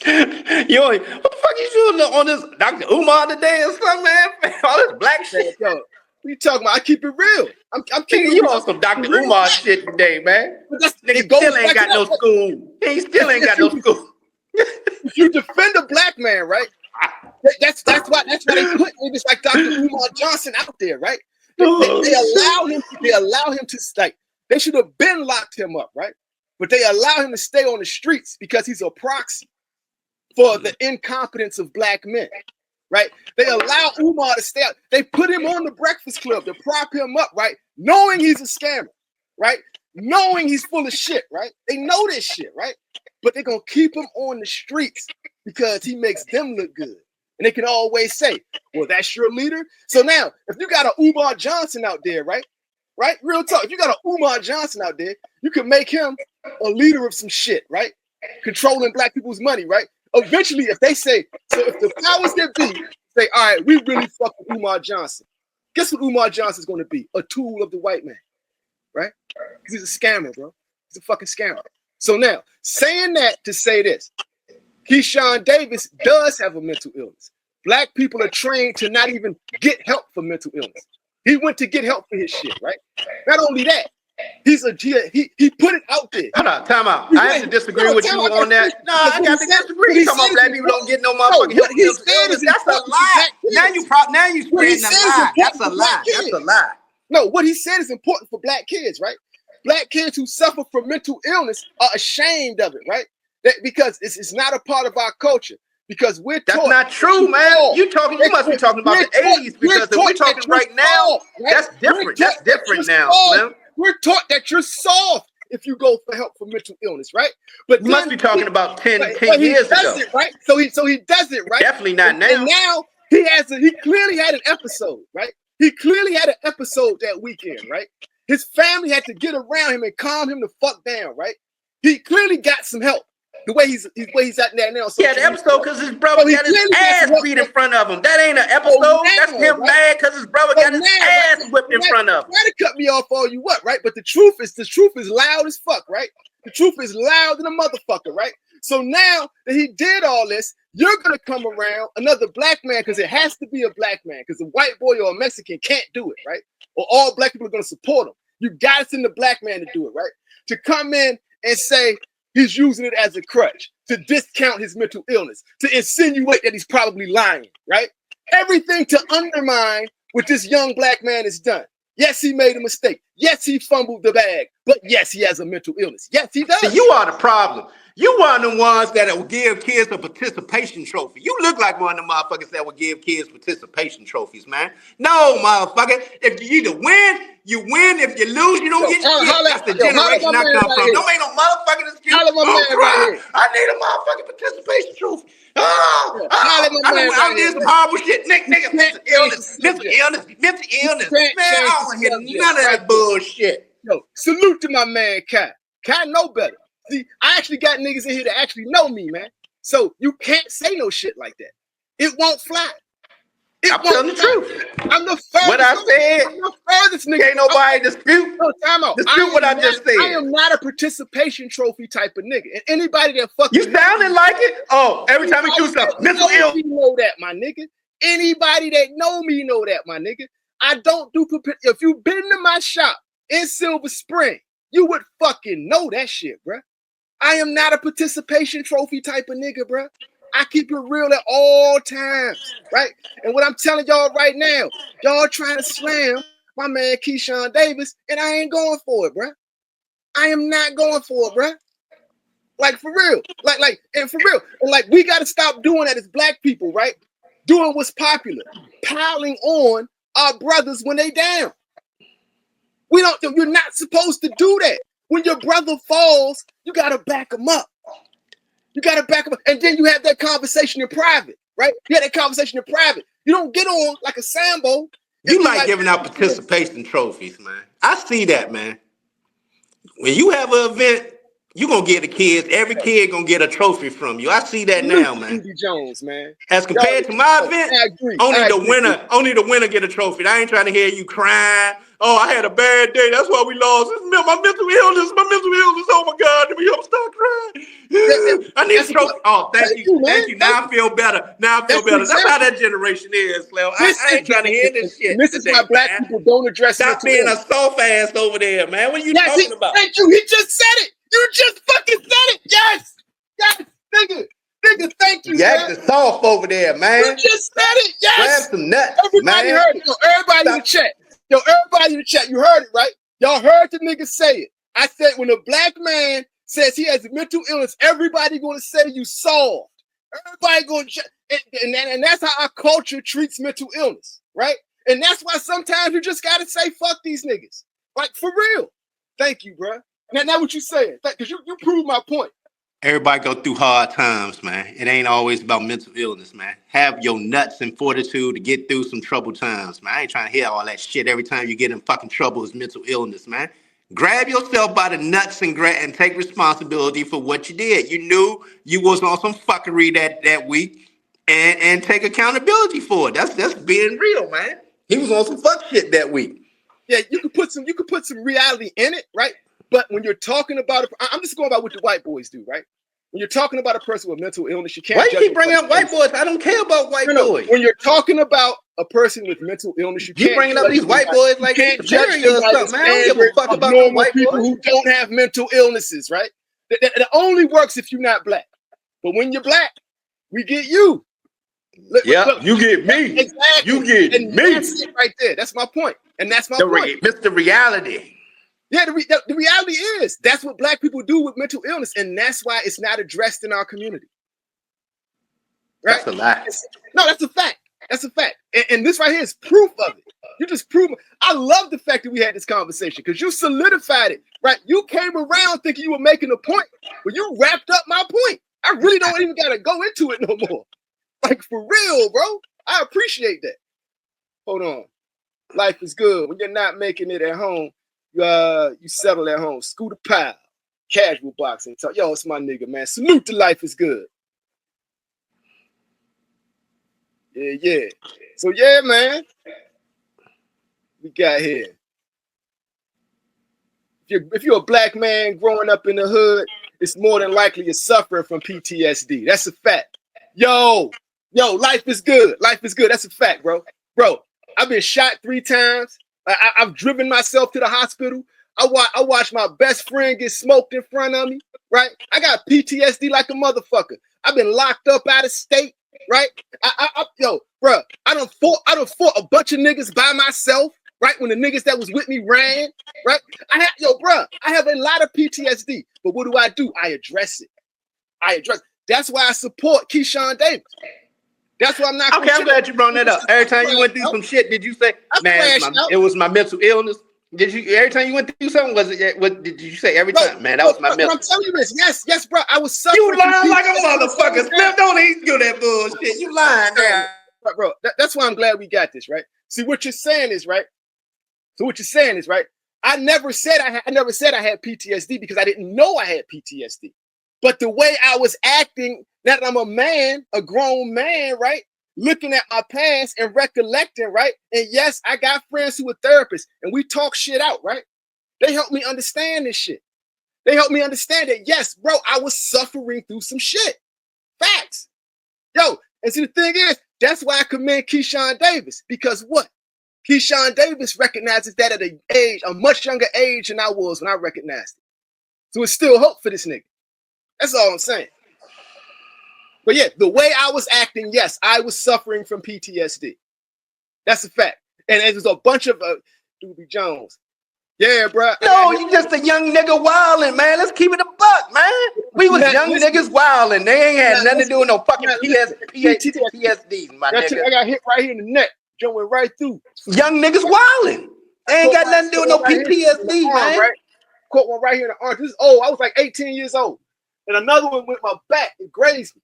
A: the fuck you doing on this Dr. Umar today or something, man? All this black shit.
B: Yo, what you talking about? I keep it real. I'm keeping
A: you on some Dr. Umar shit today, man. Nigga still ain't got no school. He still ain't got no school.
B: If you defend a black man, right? That's why they put niggas like Dr. Umar Johnson out there, right? They allow him to like. They should have been locked him up, right? But they allow him to stay on the streets because he's a proxy for the incompetence of black men, right? They allow Umar to stay out. They put him on the Breakfast Club to prop him up, right? Knowing he's a scammer, right? Knowing he's full of shit, right? They know this shit, right? But they're going to keep him on the streets because he makes them look good. And they can always say, well, that's your leader. So now, if you got a Umar Johnson out there, right? Right? Real talk. If you got a Umar Johnson out there, you can make him a leader of some shit, right? Controlling black people's money, right? Eventually, if they say, so if the powers that be say, all right, we really fuck with Umar Johnson, guess what Umar Johnson's going to be? A tool of the white man, right? Because he's a scammer, bro. He's a fucking scammer. So now, saying that to say this, Keyshawn Davis does have a mental illness. Black people are trained to not even get help for mental illness. He went to get help for his shit, right? Not only that, he put it out there.
A: Hold on, time out. I have to disagree with you on that. No, I got to disagree. You talking about black people don't get no motherfucking help. That's a lie. Now you spreading a lie. That's a lie. That's a lie.
B: No, what he said is important for black kids, right? Black kids who suffer from mental illness are ashamed of it, right? Because it's not a part of our culture. Because
A: that's not true, man. You must be talking about the 80s because if we're talking right now, that's different. That's different now, man.
B: We're taught that you're soft if you go for help for mental illness, right? But
A: you must be talking about 10 years ago,
B: right? So he does it, right?
A: Definitely not now.
B: And now he clearly had an episode, right? He clearly had an episode that weekend, right? His family had to get around him and calm him the fuck down, right? He clearly got some help. The way he's at there now.
A: Yeah, the episode because his brother got his ass beat in front of him. That ain't an episode. That's him mad because his brother got his ass whipped in front of him.
B: Try to cut me off all you what, right? But the truth is loud as fuck, right? The truth is loud than a motherfucker, right? So now that he did all this, you're gonna come around another black man, because it has to be a black man, because a white boy or a Mexican can't do it, right? Or all black people are gonna support him. You got to send the black man to do it, right? To come in and say he's using it as a crutch, to discount his mental illness, to insinuate that he's probably lying, right? Everything to undermine what this young black man has done. Yes, he made a mistake. Yes, he fumbled the bag. But yes, he has a mental illness. Yes, he does.
A: See, you are the problem. You one of the ones that will give kids a participation trophy. You look like one of the motherfuckers that will give kids participation trophies, man. No, motherfucker. If you either win, you win. If you lose, you don't get shit. That's the generation I come from. Don't make no motherfucking excuse. I need a motherfucking participation trophy. I did some horrible shit. Nigga, mental illness. Man, I don't hear none of that bullshit.
B: Yo, salute to my man, Kai. Kai know better. See, I actually got niggas in here that actually know me, man. So you can't say no shit like that. It won't fly.
A: I'm telling the truth.
B: I'm the furthest.
A: What I said.
B: I'm the furthest nigga.
A: Can't nobody dispute.
B: No, time out.
A: Dispute what I just said.
B: I am not a participation trophy type of nigga. And anybody that fucking
A: you sounding like it. Oh, every time you do something, mental illness.
B: You know that, my nigga. Anybody that know me know that, my nigga. I don't do. If you've been to my shop in Silver Spring, you would fucking know that shit, bruh. I am not a participation trophy type of nigga, bruh. I keep it real at all times, right? And what I'm telling y'all right now, y'all trying to slam my man Keyshawn Davis, and I ain't going for it, bruh. I am not going for it, bruh. Like, for real. And for real. And like, we got to stop doing that as black people, right? Doing what's popular. Piling on our brothers when they down. You're not supposed to do that. When your brother falls, you got to back him up. You got to back him up. And then you have that conversation in private, right? You have that conversation in private. You don't get on like a Sambo.
A: You like giving out participation trophies, man. I see that, man. When you have an event, you're going to get the kids. Every kid going to get a trophy from you. I see that now, man.
B: Andy Jones, man.
A: As compared to my event, only the winner get a trophy. I ain't trying to hear you crying. Oh, I had a bad day. That's why we lost. My mental illness. Oh my God, did we ever start crying? I need a trophy. Oh, thank you. Now I feel better. That's how that generation is, Lil. I ain't trying to hear this shit.
B: This is why black people don't address.
A: Stop being a soft ass over there, man. What are you talking about?
B: Thank you. He just said it. You just fucking said it. Yes, nigga. Thank you.
A: You acting soft over there, man.
B: You just said it. Yes.
A: Grab some nuts,
B: Everybody heard it. Everybody in the chat. You heard it, right? Y'all heard the nigga say it. I said when a black man says he has a mental illness, everybody going to say you soft. Everybody going to, and that's how our culture treats mental illness, right? And that's why sometimes you just got to say fuck these niggas, like for real. Thank you, bro. Now what you saying? Because you proved my point.
A: Everybody go through hard times, man. It ain't always about mental illness, man. Have your nuts and fortitude to get through some troubled times, man. I ain't trying to hear all that shit every time you get in fucking trouble is mental illness, man. Grab yourself by the nuts and take responsibility for what you did. You knew you was on some fuckery that week and take accountability for it. That's being real, man. He was on some fuck shit that week.
B: Yeah, you could put some reality in it, right? But when you're talking about it, I'm just going about what the white boys do, right? When you're talking about a person with mental illness, you can't.
A: Why you keep bringing up white boys? I don't care about white boys.
B: When you're talking about a person with mental illness, you can't
A: bringing up these white boys like
B: you can't judge them or something. Man, I don't give a fuck about normal white people who don't have mental illnesses, right? That only works if you're not black. But when you're black, we get you. Look,
A: you get me.
B: Exactly.
A: You get me.
B: That's it right there. That's my point. And that's my point.
A: Mr. Reality.
B: Yeah, the reality is that's what black people do with mental illness, and that's why it's not addressed in our community. Right?
A: That's a lie.
B: No, that's a fact. That's a fact. And this right here is proof of it. You just prove it. I love the fact that we had this conversation because you solidified it, right? You came around thinking you were making a point, but you wrapped up my point. I really don't even got to go into it no more. Like, for real, bro. I appreciate that. Hold on. Life is good. When you're not making it at home, you settle at home. Scooter Pile. Casual boxing talk. Yo, it's my nigga, man. Salute to Life is Good. Yeah. So yeah, man. We got here. If you're a black man growing up in the hood, it's more than likely you're suffering from PTSD. That's a fact. Yo, life is good. Life is good. That's a fact, bro. Bro, I've been shot 3 times. I've driven myself to the hospital. I watched my best friend get smoked in front of me, right? I got PTSD like a motherfucker. I've been locked up out of state, right? Yo, bro, I done fought a bunch of niggas by myself, right? When the niggas that was with me ran, right? I have a lot of PTSD, but what do? I address it. That's why I support Keyshawn Davis. That's why I'm not.
A: Okay, I'm glad you brought that up. Every time you went through some shit, did you say, man, it was my mental illness? Did you, every time you went through something, what did you say every time? Man, that was my mental.
B: I'm telling you this. Yes, bro. I was suffering.
A: You lying like a motherfucker. Slim, don't even do that bullshit. You lying now.
B: Bro, that's why I'm glad we got this, right? See, what you're saying is, right? I never said I had PTSD because I didn't know I had PTSD. But the way I was acting, now that I'm a man, a grown man, right? Looking at my past and recollecting, right? And yes, I got friends who are therapists and we talk shit out, right? They help me understand this shit. They help me understand that, yes, bro, I was suffering through some shit. Facts. Yo, and see, the thing is, that's why I commend Keyshawn Davis, because what? Keyshawn Davis recognizes that at a much younger age than I was when I recognized it. So it's still hope for this nigga. That's all I'm saying. But yeah, the way I was acting, yes, I was suffering from PTSD. That's a fact. And there's a bunch of Doobie Jones. Yeah, bro.
A: No, you just a young nigga wilding, man. Let's keep it a buck, man. We was young niggas wilding. They ain't had nothing to do with no fucking PTSD, my nigga.
B: I got hit right here in the neck. Jump went right through.
A: Young niggas wilding. They ain't got nothing to do with no PTSD, man.
B: Right? Caught one right here in the arm. This is old. I was like 18 years old. And another one went my back and grazed me.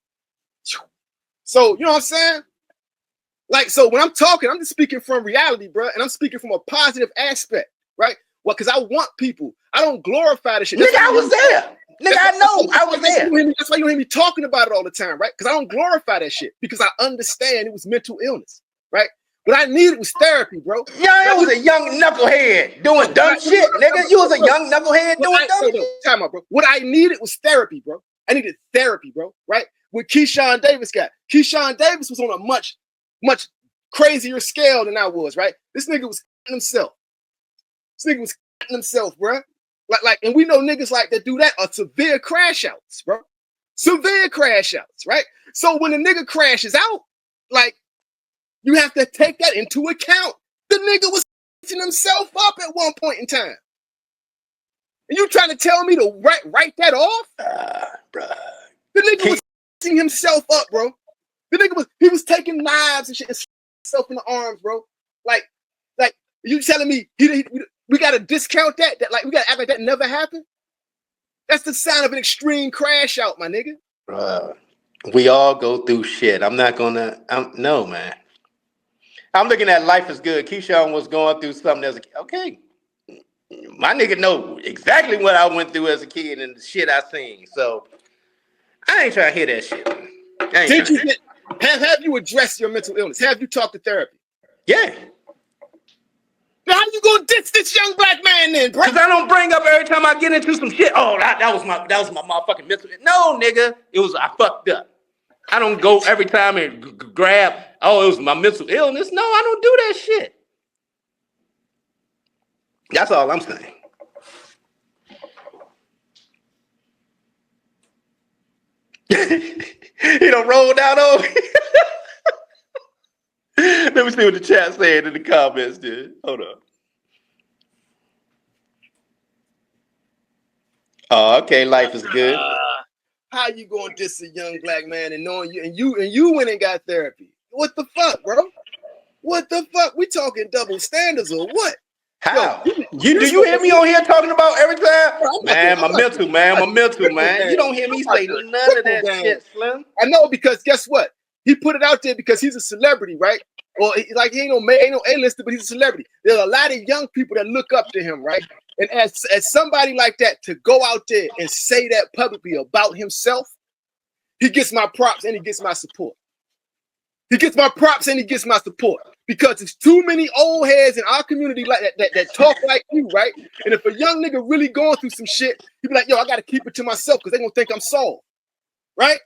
B: So, you know what I'm saying? Like, so when I'm talking, I'm just speaking from reality, bro. And I'm speaking from a positive aspect, right? Well, because I want people. I don't glorify this shit.
A: Nigga, I was there. Nigga, I know. I was there.
B: That's why you don't hear me talking about it all the time, right? Because I don't glorify that shit. Because I understand it was mental illness, right? What I needed was therapy, bro.
A: Yeah, I was a young knucklehead doing dumb shit, nigga. You was a young knucklehead doing dumb shit.
B: Time out, bro. What I needed was therapy, bro. I needed therapy, bro, right? What Keyshawn Davis got. Keyshawn Davis was on a much, much crazier scale than I was, right? This nigga was himself. Bro. Like, and we know niggas like that do that are severe crash outs, bro. Severe crash outs, right? So when a nigga crashes out, like, you have to take that into account. The nigga was himself up at one point in time. And you trying to tell me to write that off?
A: Bro.
B: The nigga was himself up, bro. The nigga was taking knives and shit and himself in the arms, bro. Like you telling me we gotta discount that? That like we gotta act like that never happened? That's the sign of an extreme crash out, my nigga.
A: Bro, we all go through shit. No, man. I'm looking at Life is Good. Keyshawn was going through something as a kid. Okay. My nigga know exactly what I went through as a kid and the shit I seen. So I ain't trying to hear that shit.
B: Have you addressed your mental illness? Have you talked to therapy?
A: Yeah.
B: Now how you gonna ditch this young black man then, bro?
A: Because I don't bring up every time I get into some shit. Oh, that was my motherfucking mental. No, nigga. I fucked up. I don't go every time and grab, it was my mental illness. No, I don't do that shit. That's all I'm saying. He done rolled out over. Let me see what the chat said in the comments, dude. Hold on. Oh, okay. Life is good.
B: How you gonna diss a young black man and knowing you and you went and got therapy? What the fuck, bro? What the fuck? We talking double standards or what?
A: How? Do you hear me on here talking about every time? Man, my mental, man. You don't hear me say none of that shit, Slim.
B: I know, because guess what? He put it out there because he's a celebrity, right? or like he ain't no A-lister, but he's a celebrity. There's a lot of young people that look up to him, right? And as somebody like that to go out there and say that publicly about himself, he gets my props and he gets my support. He gets my props and he gets my support because there's too many old heads in our community like that talk like you, right? And if a young nigga really going through some shit, he be like, yo, I got to keep it to myself because they gonna think I'm soft, right?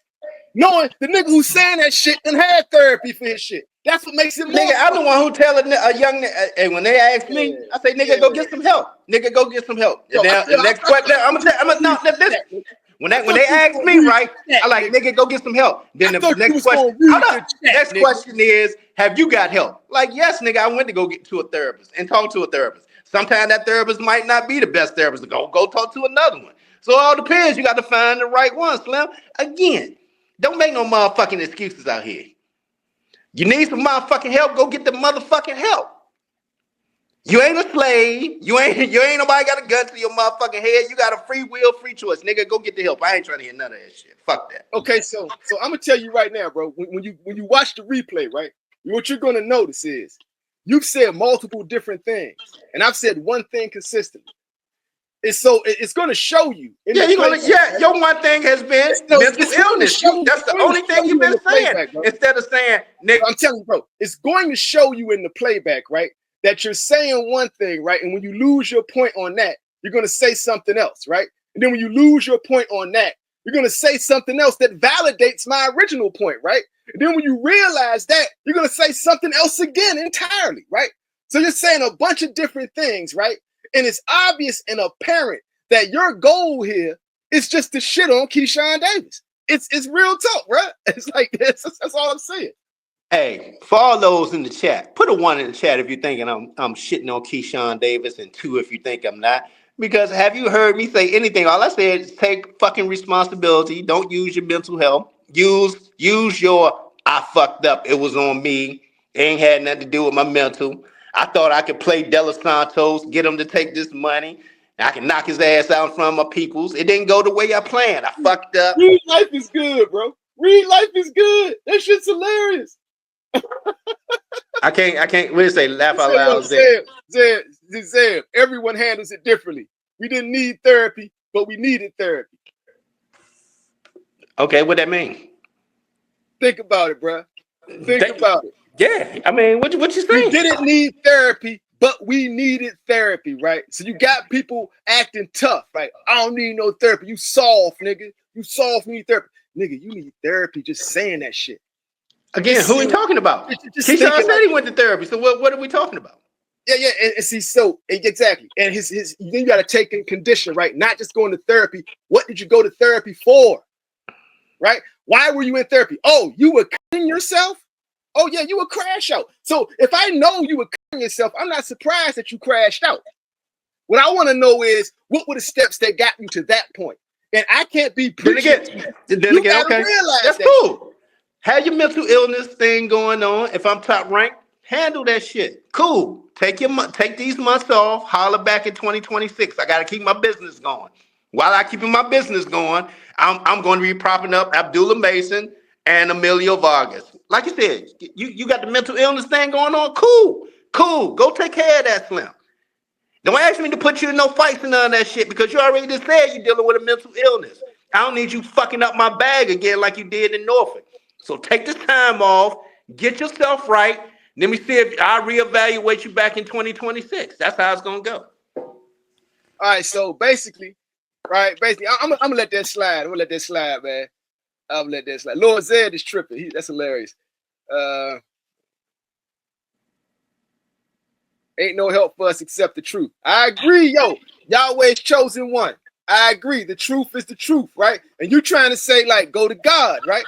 B: Knowing the nigga who's saying that shit and had therapy for his shit. That's what makes it more.
A: Nigga, I'm the one who tell a young nigga, and when they ask me, I say, nigga, go get some help. Nigga, go get some help.
B: Yo,
A: Now, the next question, when they ask me, right, I like, nigga, go get some help. Then the next question, next question is, have you got help? Like, yes, nigga, I went to go get to a therapist and talk to a therapist. Sometimes that therapist might not be the best therapist. Go talk to another one. So it all depends. You got to find the right one, Slim. Again, don't make no motherfucking excuses out here. You need some motherfucking help, go get the motherfucking help. You ain't a slave. You ain't nobody got a gun to your motherfucking head. You got a free will, free choice. Nigga, go get the help. I ain't trying to hear none of that shit. Fuck that.
B: Okay, so I'm gonna tell you right now, bro. When you watch the replay, right, what you're gonna notice is you've said multiple different things, and I've said one thing consistently. It's gonna show you.
A: Your one thing has been mental illness. That's the only thing you've been saying. Instead of saying, nigga,
B: I'm telling you, bro, it's going to show you in the playback, right, that you're saying one thing, right, and when you lose your point on that, you're gonna say something else, right, and then when you lose your point on that, you're gonna say something else that validates my original point, right, and then when you realize that, you're gonna say something else again entirely, right. So you're saying a bunch of different things, right. And it's obvious and apparent that your goal here is just to shit on Keyshawn Davis. It's real talk, bro. It's like this. That's all I'm saying.
A: Hey, for all those in the chat, put a 1 in the chat if you're thinking I'm shitting on Keyshawn Davis, and 2 if you think I'm not. Because have you heard me say anything? All I said is take fucking responsibility. Don't use your mental health. Use your I fucked up. It was on me. It ain't had nothing to do with my mental. I thought I could play De Los Santos, get him to take this money. I can knock his ass out in front of my peoples. It didn't go the way I planned. I fucked up.
B: Read life is good, bro. Read life is good. That shit's hilarious.
A: I can't. What did it say? Laugh out loud.
B: Zeb, everyone handles it differently. We didn't need therapy, but we needed therapy.
A: Okay, what that mean?
B: Think about it, bro. Think about it.
A: Yeah, I mean, what you saying?
B: We didn't need therapy, but we needed therapy, right? So you got people acting tough, right? I don't need no therapy. You soft, nigga. You soft, need therapy. Nigga, you need therapy just saying that shit.
A: Again, who are we talking about? Keyshawn said he went to therapy, so what are we talking about?
B: Yeah, and see, so exactly. And his then you got to take in condition, right? Not just going to therapy. What did you go to therapy for? Right? Why were you in therapy? Oh, you were cutting yourself? Oh, yeah, you would crash out. So if I know you were cutting yourself, I'm not surprised that you crashed out. What I want to know is, what were the steps that got you to that point? And I can't be preaching.
A: Then again, okay. That's cool. Have your mental illness thing going on. If I'm top ranked, handle that shit. Cool. Take these months off. Holler back in 2026. I got to keep my business going. While I keeping my business going, I'm going to be propping up Abdullah Mason and Emilio Vargas. Like you said, you got the mental illness thing going on. Cool. Go take care of that, Slim. Don't ask me to put you in no fights and none of that shit because you already just said you're dealing with a mental illness. I don't need you fucking up my bag again like you did in Norfolk. So take this time off, get yourself right. Let me see if I reevaluate you back in 2026. That's how it's gonna go.
B: All right, so basically, I'm gonna let that slide. I'm gonna let that slide, man. I'm gonna let that slide. Lord Zed is tripping. That's hilarious. Ain't no help for us except the truth. I agree, yo. Yahweh's chosen one. I agree. The truth is the truth, right? And you trying to say, like, go to God, right?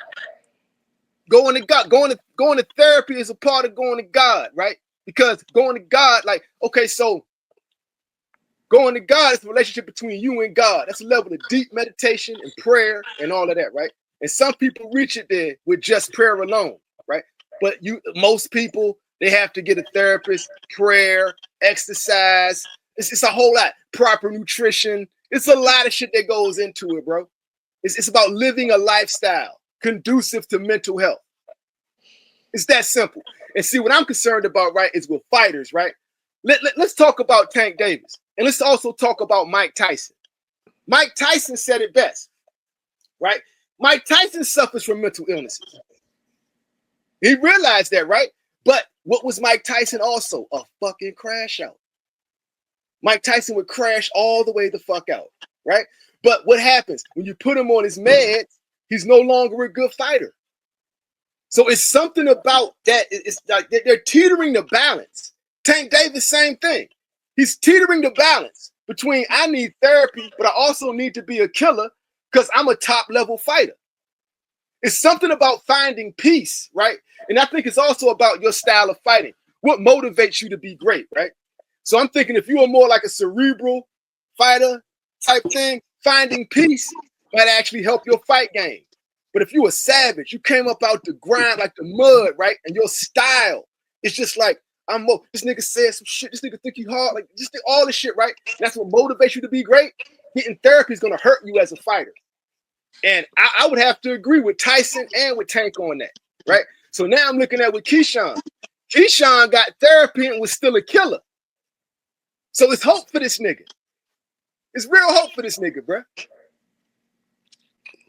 B: Going to God, going to therapy is a part of going to God, right? Because going to God, like, okay, so going to God is the relationship between you and God. That's a level of deep meditation and prayer and all of that, right? And some people reach it there with just prayer alone, right? But most people, they have to get a therapist, prayer, exercise. It's a whole lot. Proper nutrition. It's a lot of shit that goes into it, bro. It's about living a lifestyle conducive to mental health. It's that simple. And see, what I'm concerned about, right, is with fighters, right? Let's talk about Tank Davis. And let's also talk about Mike Tyson. Mike Tyson said it best, right? Mike Tyson suffers from mental illnesses. He realized that, right? But what was Mike Tyson also? A fucking crash out. Mike Tyson would crash all the way the fuck out, right? But what happens when you put him on his meds? He's no longer a good fighter. So it's something about that. It's like they're teetering the balance. Tank Davis, same thing. He's teetering the balance between I need therapy, but I also need to be a killer because I'm a top level fighter. It's something about finding peace, right? And I think it's also about your style of fighting. What motivates you to be great, right? So I'm thinking if you are more like a cerebral fighter type thing, finding peace might actually help your fight game. But if you a savage, you came up out the grind like the mud, right? And your style is just like, this nigga said some shit, this nigga think he hard, like just all this shit, right? That's what motivates you to be great. Getting therapy is gonna hurt you as a fighter. And I would have to agree with Tyson and with Tank on that, right? So now I'm looking at with Keyshawn. Keyshawn got therapy and was still a killer. So it's hope for this nigga. It's real hope for this nigga, bro.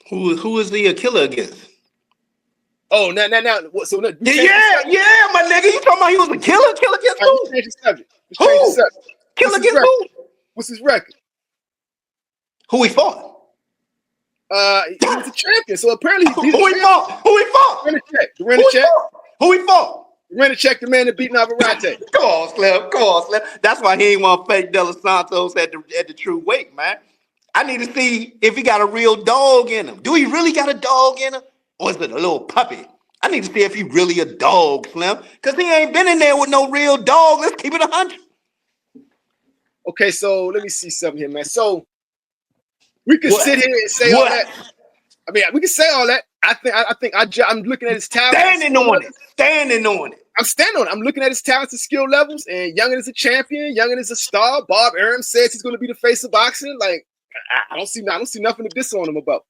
A: Who is he a killer against?
B: Oh, now. So
A: yeah, my nigga. You talking about he was a killer? Killer against who?
B: Let's change the subject.
A: Who? Killer against who?
B: What's his record?
A: Who he fought?
B: He was a champion. So apparently
A: who he fought? Who he fought? Who he fought?
B: Check the man that beat Navarrete.
A: Come on, Slim. That's why he ain't want to fake De Los Santos at the true weight, man. I need to see if he got a real dog in him. Do he really got a dog in him? Or is it a little puppy? I need to see if he really a dog, Slim. Because he ain't been in there with no real dog. Let's keep it 100.
B: Okay, so let me see something here, man. So we can sit here and say all that. I mean, we can say all that. I'm looking at his talent.
A: Standing on it.
B: I'm standing on it. I'm looking at his talents and skill levels. And Youngin is a champion. Youngin is a star. Bob Arum says he's going to be the face of boxing. Like, I don't see nothing to diss on him about.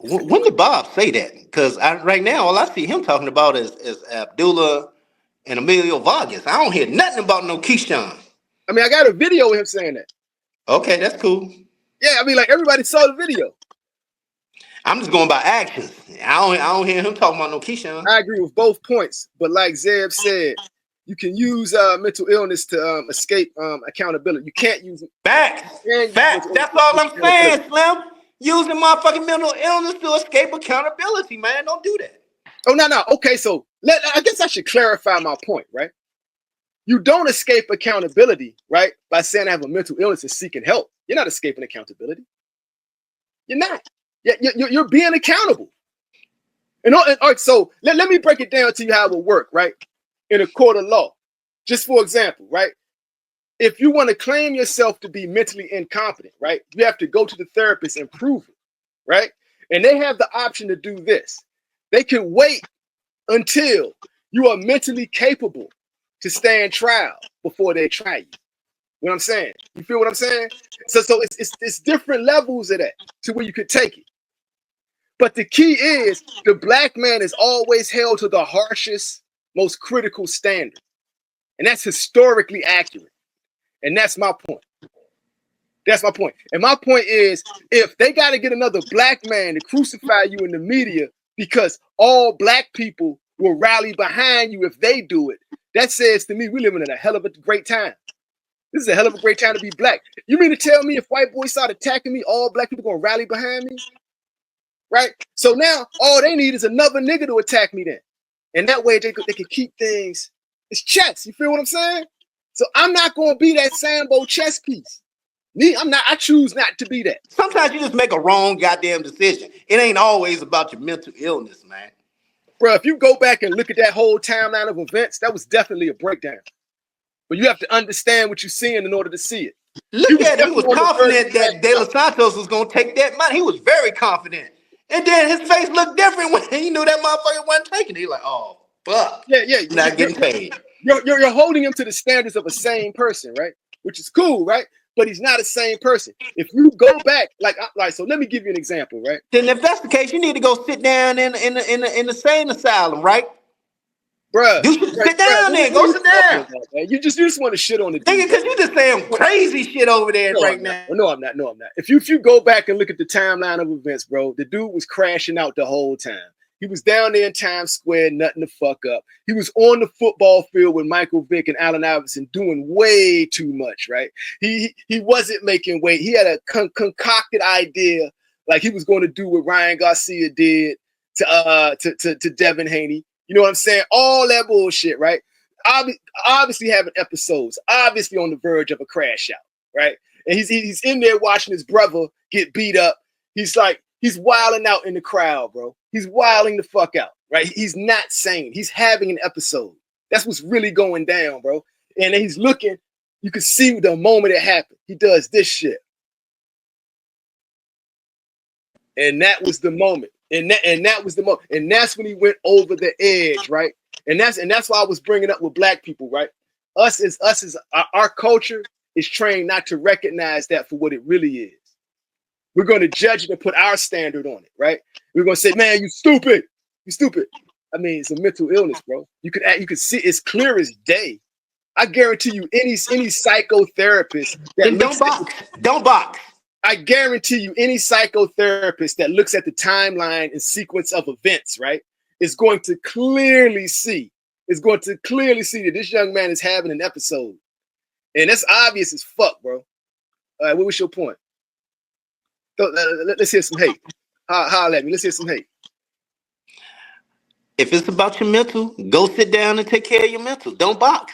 A: When did Bob say that? Because right now, all I see him talking about is Abdullah and Emilio Vargas. I don't hear nothing about no Keyshawn.
B: I mean, I got a video of him saying that.
A: Okay, that's cool.
B: Yeah, I mean, like everybody saw the video.
A: I'm just going by actions. I don't hear him talking about no Keyshawn.
B: I agree with both points, but like Zeb said, you can use mental illness to escape accountability. You can't use it.
A: Facts. That's all I'm saying, Slim. Using motherfucking mental illness to escape accountability, man. Don't do that.
B: Oh, no. Okay, so I guess I should clarify my point, right? You don't escape accountability, right, by saying I have a mental illness and seeking help. You're not escaping accountability. You're not. You're being accountable. And all right, so let me break it down to you how it will work, right? In a court of law. Just for example, right? If you want to claim yourself to be mentally incompetent, right, you have to go to the therapist and prove it, right? And they have the option to do this. They can wait until you are mentally capable to stand trial before they try you. You know what I'm saying? You feel what I'm saying? So it's different levels of that to where you could take it. But the key is the black man is always held to the harshest, most critical standard. And that's historically accurate. And that's my point. That's my point. And my point is, if they got to get another black man to crucify you in the media because all black people will rally behind you if they do it, that says to me, we're living in a hell of a great time. This is a hell of a great time to be black. You mean to tell me if white boys start attacking me, all black people going to rally behind me? Right? So now all they need is another nigga to attack me then. And that way they can keep things, it's chess. You feel what I'm saying? So I'm not going to be that Sambo chess piece. I choose not to be that.
A: Sometimes you just make a wrong goddamn decision. It ain't always about your mental illness, man.
B: Bro, if you go back and look at that whole timeline of events, that was definitely a breakdown. But you have to understand what you're seeing in order to see it.
A: Look at it. He was confident that De Los Santos was going to take that money. He was very confident. And then his face looked different when he knew that motherfucker wasn't taking it. He like, oh, fuck.
B: Yeah.
A: Not getting paid.
B: You're holding him to the standards of a sane person, right? Which is cool, right? But he's not a sane person. If you go back, so let me give you an example, right?
A: Then if that's the case, you need to go sit down in the insane asylum, right?
B: Bruh.
A: Sit down there. Go sit down.
B: About, you just want to shit on the dude.
A: Nigga, because you just saying crazy shit over there right now.
B: No, I'm not. If you go back and look at the timeline of events, bro, the dude was crashing out the whole time. He was down there in Times Square, nothing to fuck up. He was on the football field with Michael Vick and Allen Iverson doing way too much, right? He wasn't making weight. He had a concocted idea like he was going to do what Ryan Garcia did to Devin Haney. You know what I'm saying? All that bullshit, right? Obviously having episodes, obviously on the verge of a crash out, right? And he's in there watching his brother get beat up. He's wilding out in the crowd, bro. He's wilding the fuck out, right? He's not sane. He's having an episode. That's what's really going down, bro. And then he's looking. You can see the moment it happened. He does this shit. And that was the moment. And that was the moment. And that's when he went over the edge, right? And that's why I was bringing up with black people, right? Us as our culture is trained not to recognize that for what it really is. We're going to judge it and put our standard on it, right? We're going to say, man, you stupid. You stupid. I mean, it's a mental illness, bro. You could see it's clear as day. I guarantee you, any psychotherapist that
A: don't box.
B: I guarantee you, any psychotherapist that looks at the timeline and sequence of events, right, is going to clearly see that this young man is having an episode. And that's obvious as fuck, bro. All right, what was your point? Let's hear some hate. Holla at me. Let's hear some hate.
A: If it's about your mental, go sit down and take care of your mental. Don't box.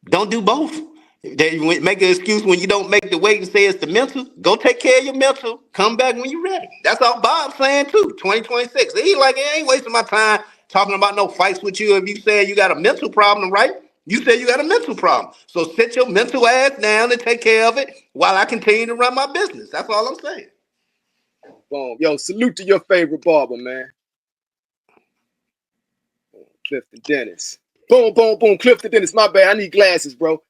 A: Don't do both. Make an excuse when you don't make the weight and say it's the mental. Go take care of your mental. Come back when you're ready. That's all Bob's saying too. 2026. He ain't wasting my time talking about no fights with you. If you say you got a mental problem, right? You say you got a mental problem. So sit your mental ass down and take care of it while I continue to run my business. That's all I'm saying.
B: Boom. Yo, salute to your favorite barber, man. Clifton Dennis. Boom, boom, boom. Clifton Dennis. My bad. I need glasses, bro.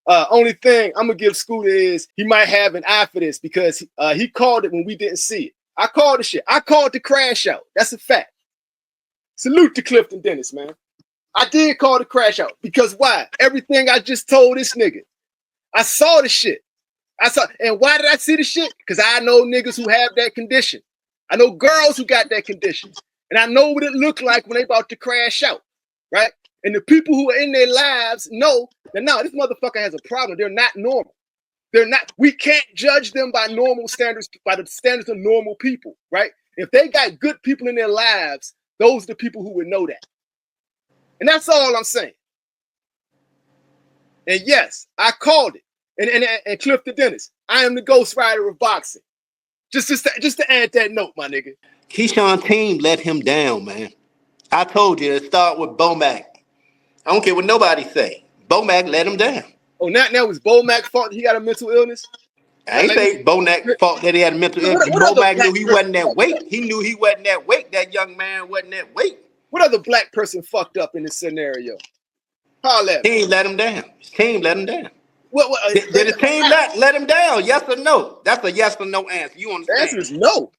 B: Only thing I'm going to give Scooter is he might have an eye for this because he called it when we didn't see it. I called the shit. I called the crash out. That's a fact. Salute to Clifton Dennis, man. I did call the crash out because why? Everything I just told this nigga. I saw the shit. And why did I see the shit? Because I know niggas who have that condition. I know girls who got that condition. And I know what it looked like when they about to crash out, right? And the people who are in their lives know that no, this motherfucker has a problem. They're not normal. They're not. We can't judge them by normal standards, by the standards of normal people, right? If they got good people in their lives, those are the people who would know that. And that's all I'm saying. And yes, I called it. And Clifton Dennis, I am the ghostwriter of boxing. Just to add that note, my nigga.
A: Keyshawn team let him down, man. I told you to start with Bomac. I don't care what nobody say. Bomac let him down.
B: Oh, now it's Bomac's fault that he got a mental illness?
A: I ain't say Bomac's fault that he had a mental illness. Bomac knew he wasn't that weight. He knew he wasn't that weight. That young man wasn't that weight.
B: What other black person fucked up in this scenario? Holla at me.
A: Team let him down. His team let him down. Did his team let him down? Yes or no? That's a yes or no answer. You understand?
B: The answer is no.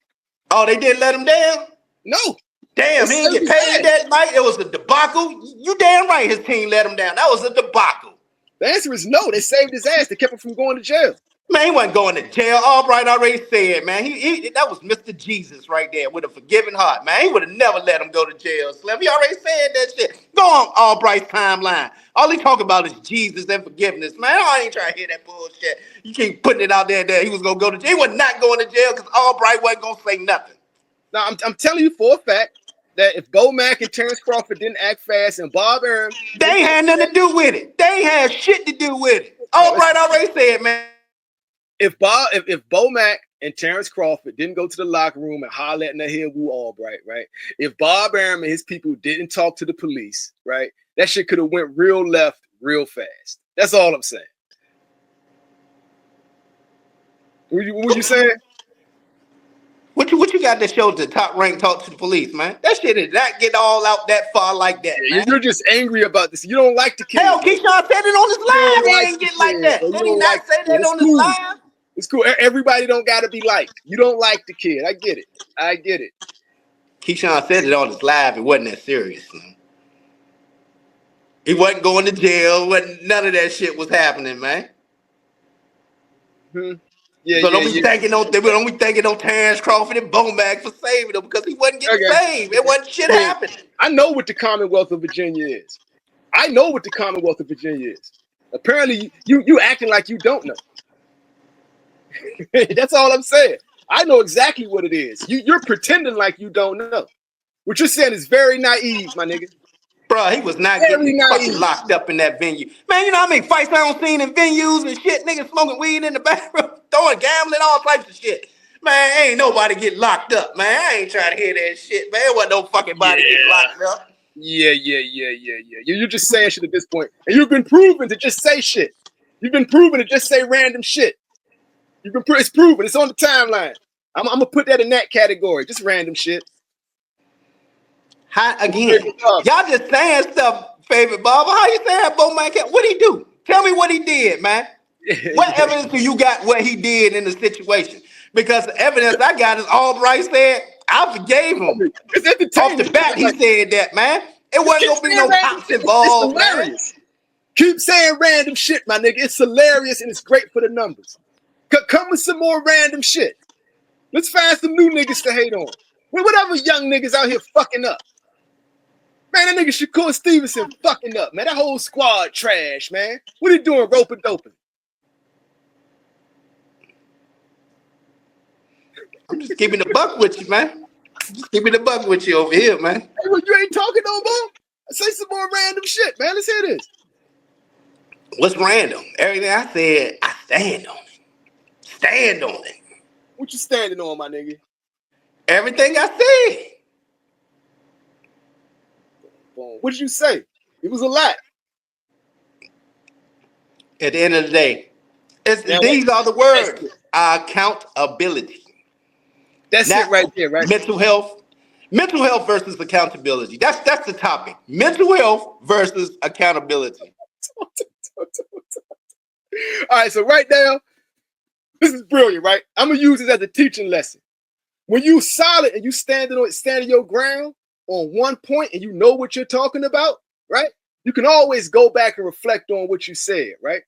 A: Oh, they didn't let him down?
B: No.
A: Damn, he didn't get paid that night. It was a debacle. You damn right his team let him down. That was a debacle.
B: The answer is no. They saved his ass. They kept him from going to jail.
A: Man, he wasn't going to jail. Albright already said, man. He that was Mr. Jesus right there with a forgiving heart, man. He would have never let him go to jail, Slim. He already said that shit. Go on Albright's timeline. All he talk about is Jesus and forgiveness, man. I ain't trying to hear that bullshit. You keep putting it out there that he was going to go to jail. He was not going to jail because Albright wasn't going to say nothing.
B: Now, I'm telling you for a fact that if Bomac and Terrence Crawford didn't act fast and Bob Arum...
A: They ain't had nothing to do with it. They ain't had shit to do with it. Albright already said, man.
B: If Bomac and Terrence Crawford didn't go to the locker room and holler at Nahir Wu Albright, right? If Bob Arum and his people didn't talk to the police, right? That shit could have went real left real fast. That's all I'm saying. What you saying?
A: What you got to show the top rank talk to the police, man? That shit did not get all out that far like that, man.
B: You're just angry about this. You don't like the kid.
A: Hell, Keyshawn said it on his live. He didn't get like that. Did he not say that on his live?
B: It's cool. Everybody don't got to be liked. You don't like the kid. I get it.
A: Keyshawn said it on his live. It wasn't that serious. Man. He wasn't going to jail. None of that shit was happening, man.
B: Hmm. Yeah,
A: So
B: yeah,
A: don't be thinking on Terrence Crawford and Bomac for saving him because he wasn't getting
B: Okay.
A: saved. It wasn't shit
B: I mean,
A: happening.
B: I know what the Commonwealth of Virginia is. I know what the Commonwealth of Virginia is. Apparently, you acting like you don't know. That's all I'm saying. I know exactly what it is. You're pretending like you don't know. What you're saying is very naive, my nigga.
A: Bro, he was not
B: Very
A: getting fucking
B: naive.
A: locked up in that venue. Man, you know how many fights I don't seen in venues and shit? Niggas smoking weed in the bathroom, throwing gambling, all types of shit. Man, ain't nobody get locked up, man. I ain't trying to hear that shit, man. There wasn't no fucking body getting locked up.
B: Yeah. You're just saying shit at this point. And you've been proven to just say shit. You've been proven to just say random shit. It's proven. It's on the timeline. I'm gonna put that in that category. Just random shit.
A: How, again, y'all just saying stuff, favorite Baba. How you saying Bomac? What'd he do? Tell me what he did, man. What evidence do you got what he did in the situation? Because the evidence I got is Albright said, I forgave him.
B: It's entertaining.
A: Off the bat, he said that, man. It wasn't gonna be no cops involved, man.
B: Keep saying random shit, my nigga. It's hilarious and it's great for the numbers. Come with some more random shit. Let's find some new niggas to hate on. Whatever young niggas out here fucking up. Man, that nigga Shakur Stevenson fucking up, man. That whole squad trash, man. What he doing, roping doping?
A: I'm just keeping the buck with you, man. Just keeping the buck with you over here, man.
B: Hey, well, you ain't talking no more. Say some more random shit, man. Let's hear this.
A: What's random? Everything I said, I stand on it. Stand on it.
B: What you standing on, my nigga?
A: Everything I said.
B: What did you say? It was a lot.
A: At the end of the day, these are the words. Accountability.
B: That's it right there, right?
A: Mental health versus accountability. That's the topic. Mental health versus accountability.
B: All right, so right now, this is brilliant, right? I'm gonna use this as a teaching lesson. When you solid and you standing your ground on one point and you know what you're talking about, right? You can always go back and reflect on what you said, right?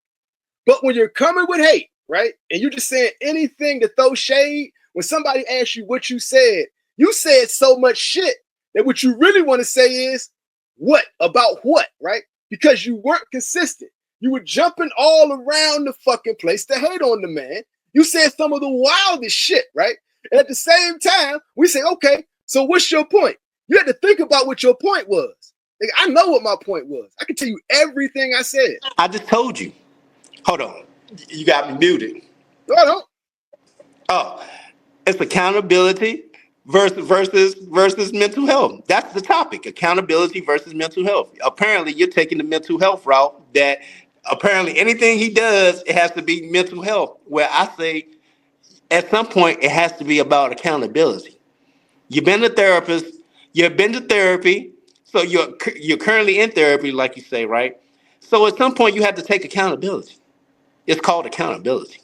B: But when you're coming with hate, right? And you're just saying anything to throw shade, when somebody asks you what you said so much shit that what you really want to say is what about what, right? Because you weren't consistent. You were jumping all around the fucking place to hate on the man. You said some of the wildest shit, right? And at the same time, we say, okay, so what's your point? You had to think about what your point was. Like, I know what my point was. I can tell you everything I said.
A: I just told you. Hold on. You got me muted.
B: No, I don't.
A: Oh, it's accountability versus mental health. That's the topic. Accountability versus mental health. Apparently, you're taking the mental health route that apparently anything he does, it has to be mental health. Where I say at some point it has to be about accountability. You've been a therapist, you've been to therapy, so you're currently in therapy, like you say, right? So at some point you have to take accountability. It's called accountability.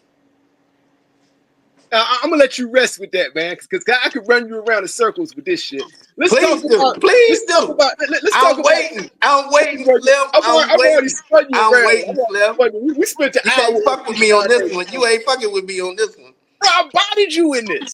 B: I'm gonna let you rest with that, man, because I could run you around in circles with this shit.
A: Please do. Let's talk about. I'm waiting, Slim. I'm waiting, Slim.
B: We spent an hour.
A: You can't fuck with me on this one. You ain't fucking with me on this one.
B: Bro, I bodied you in this.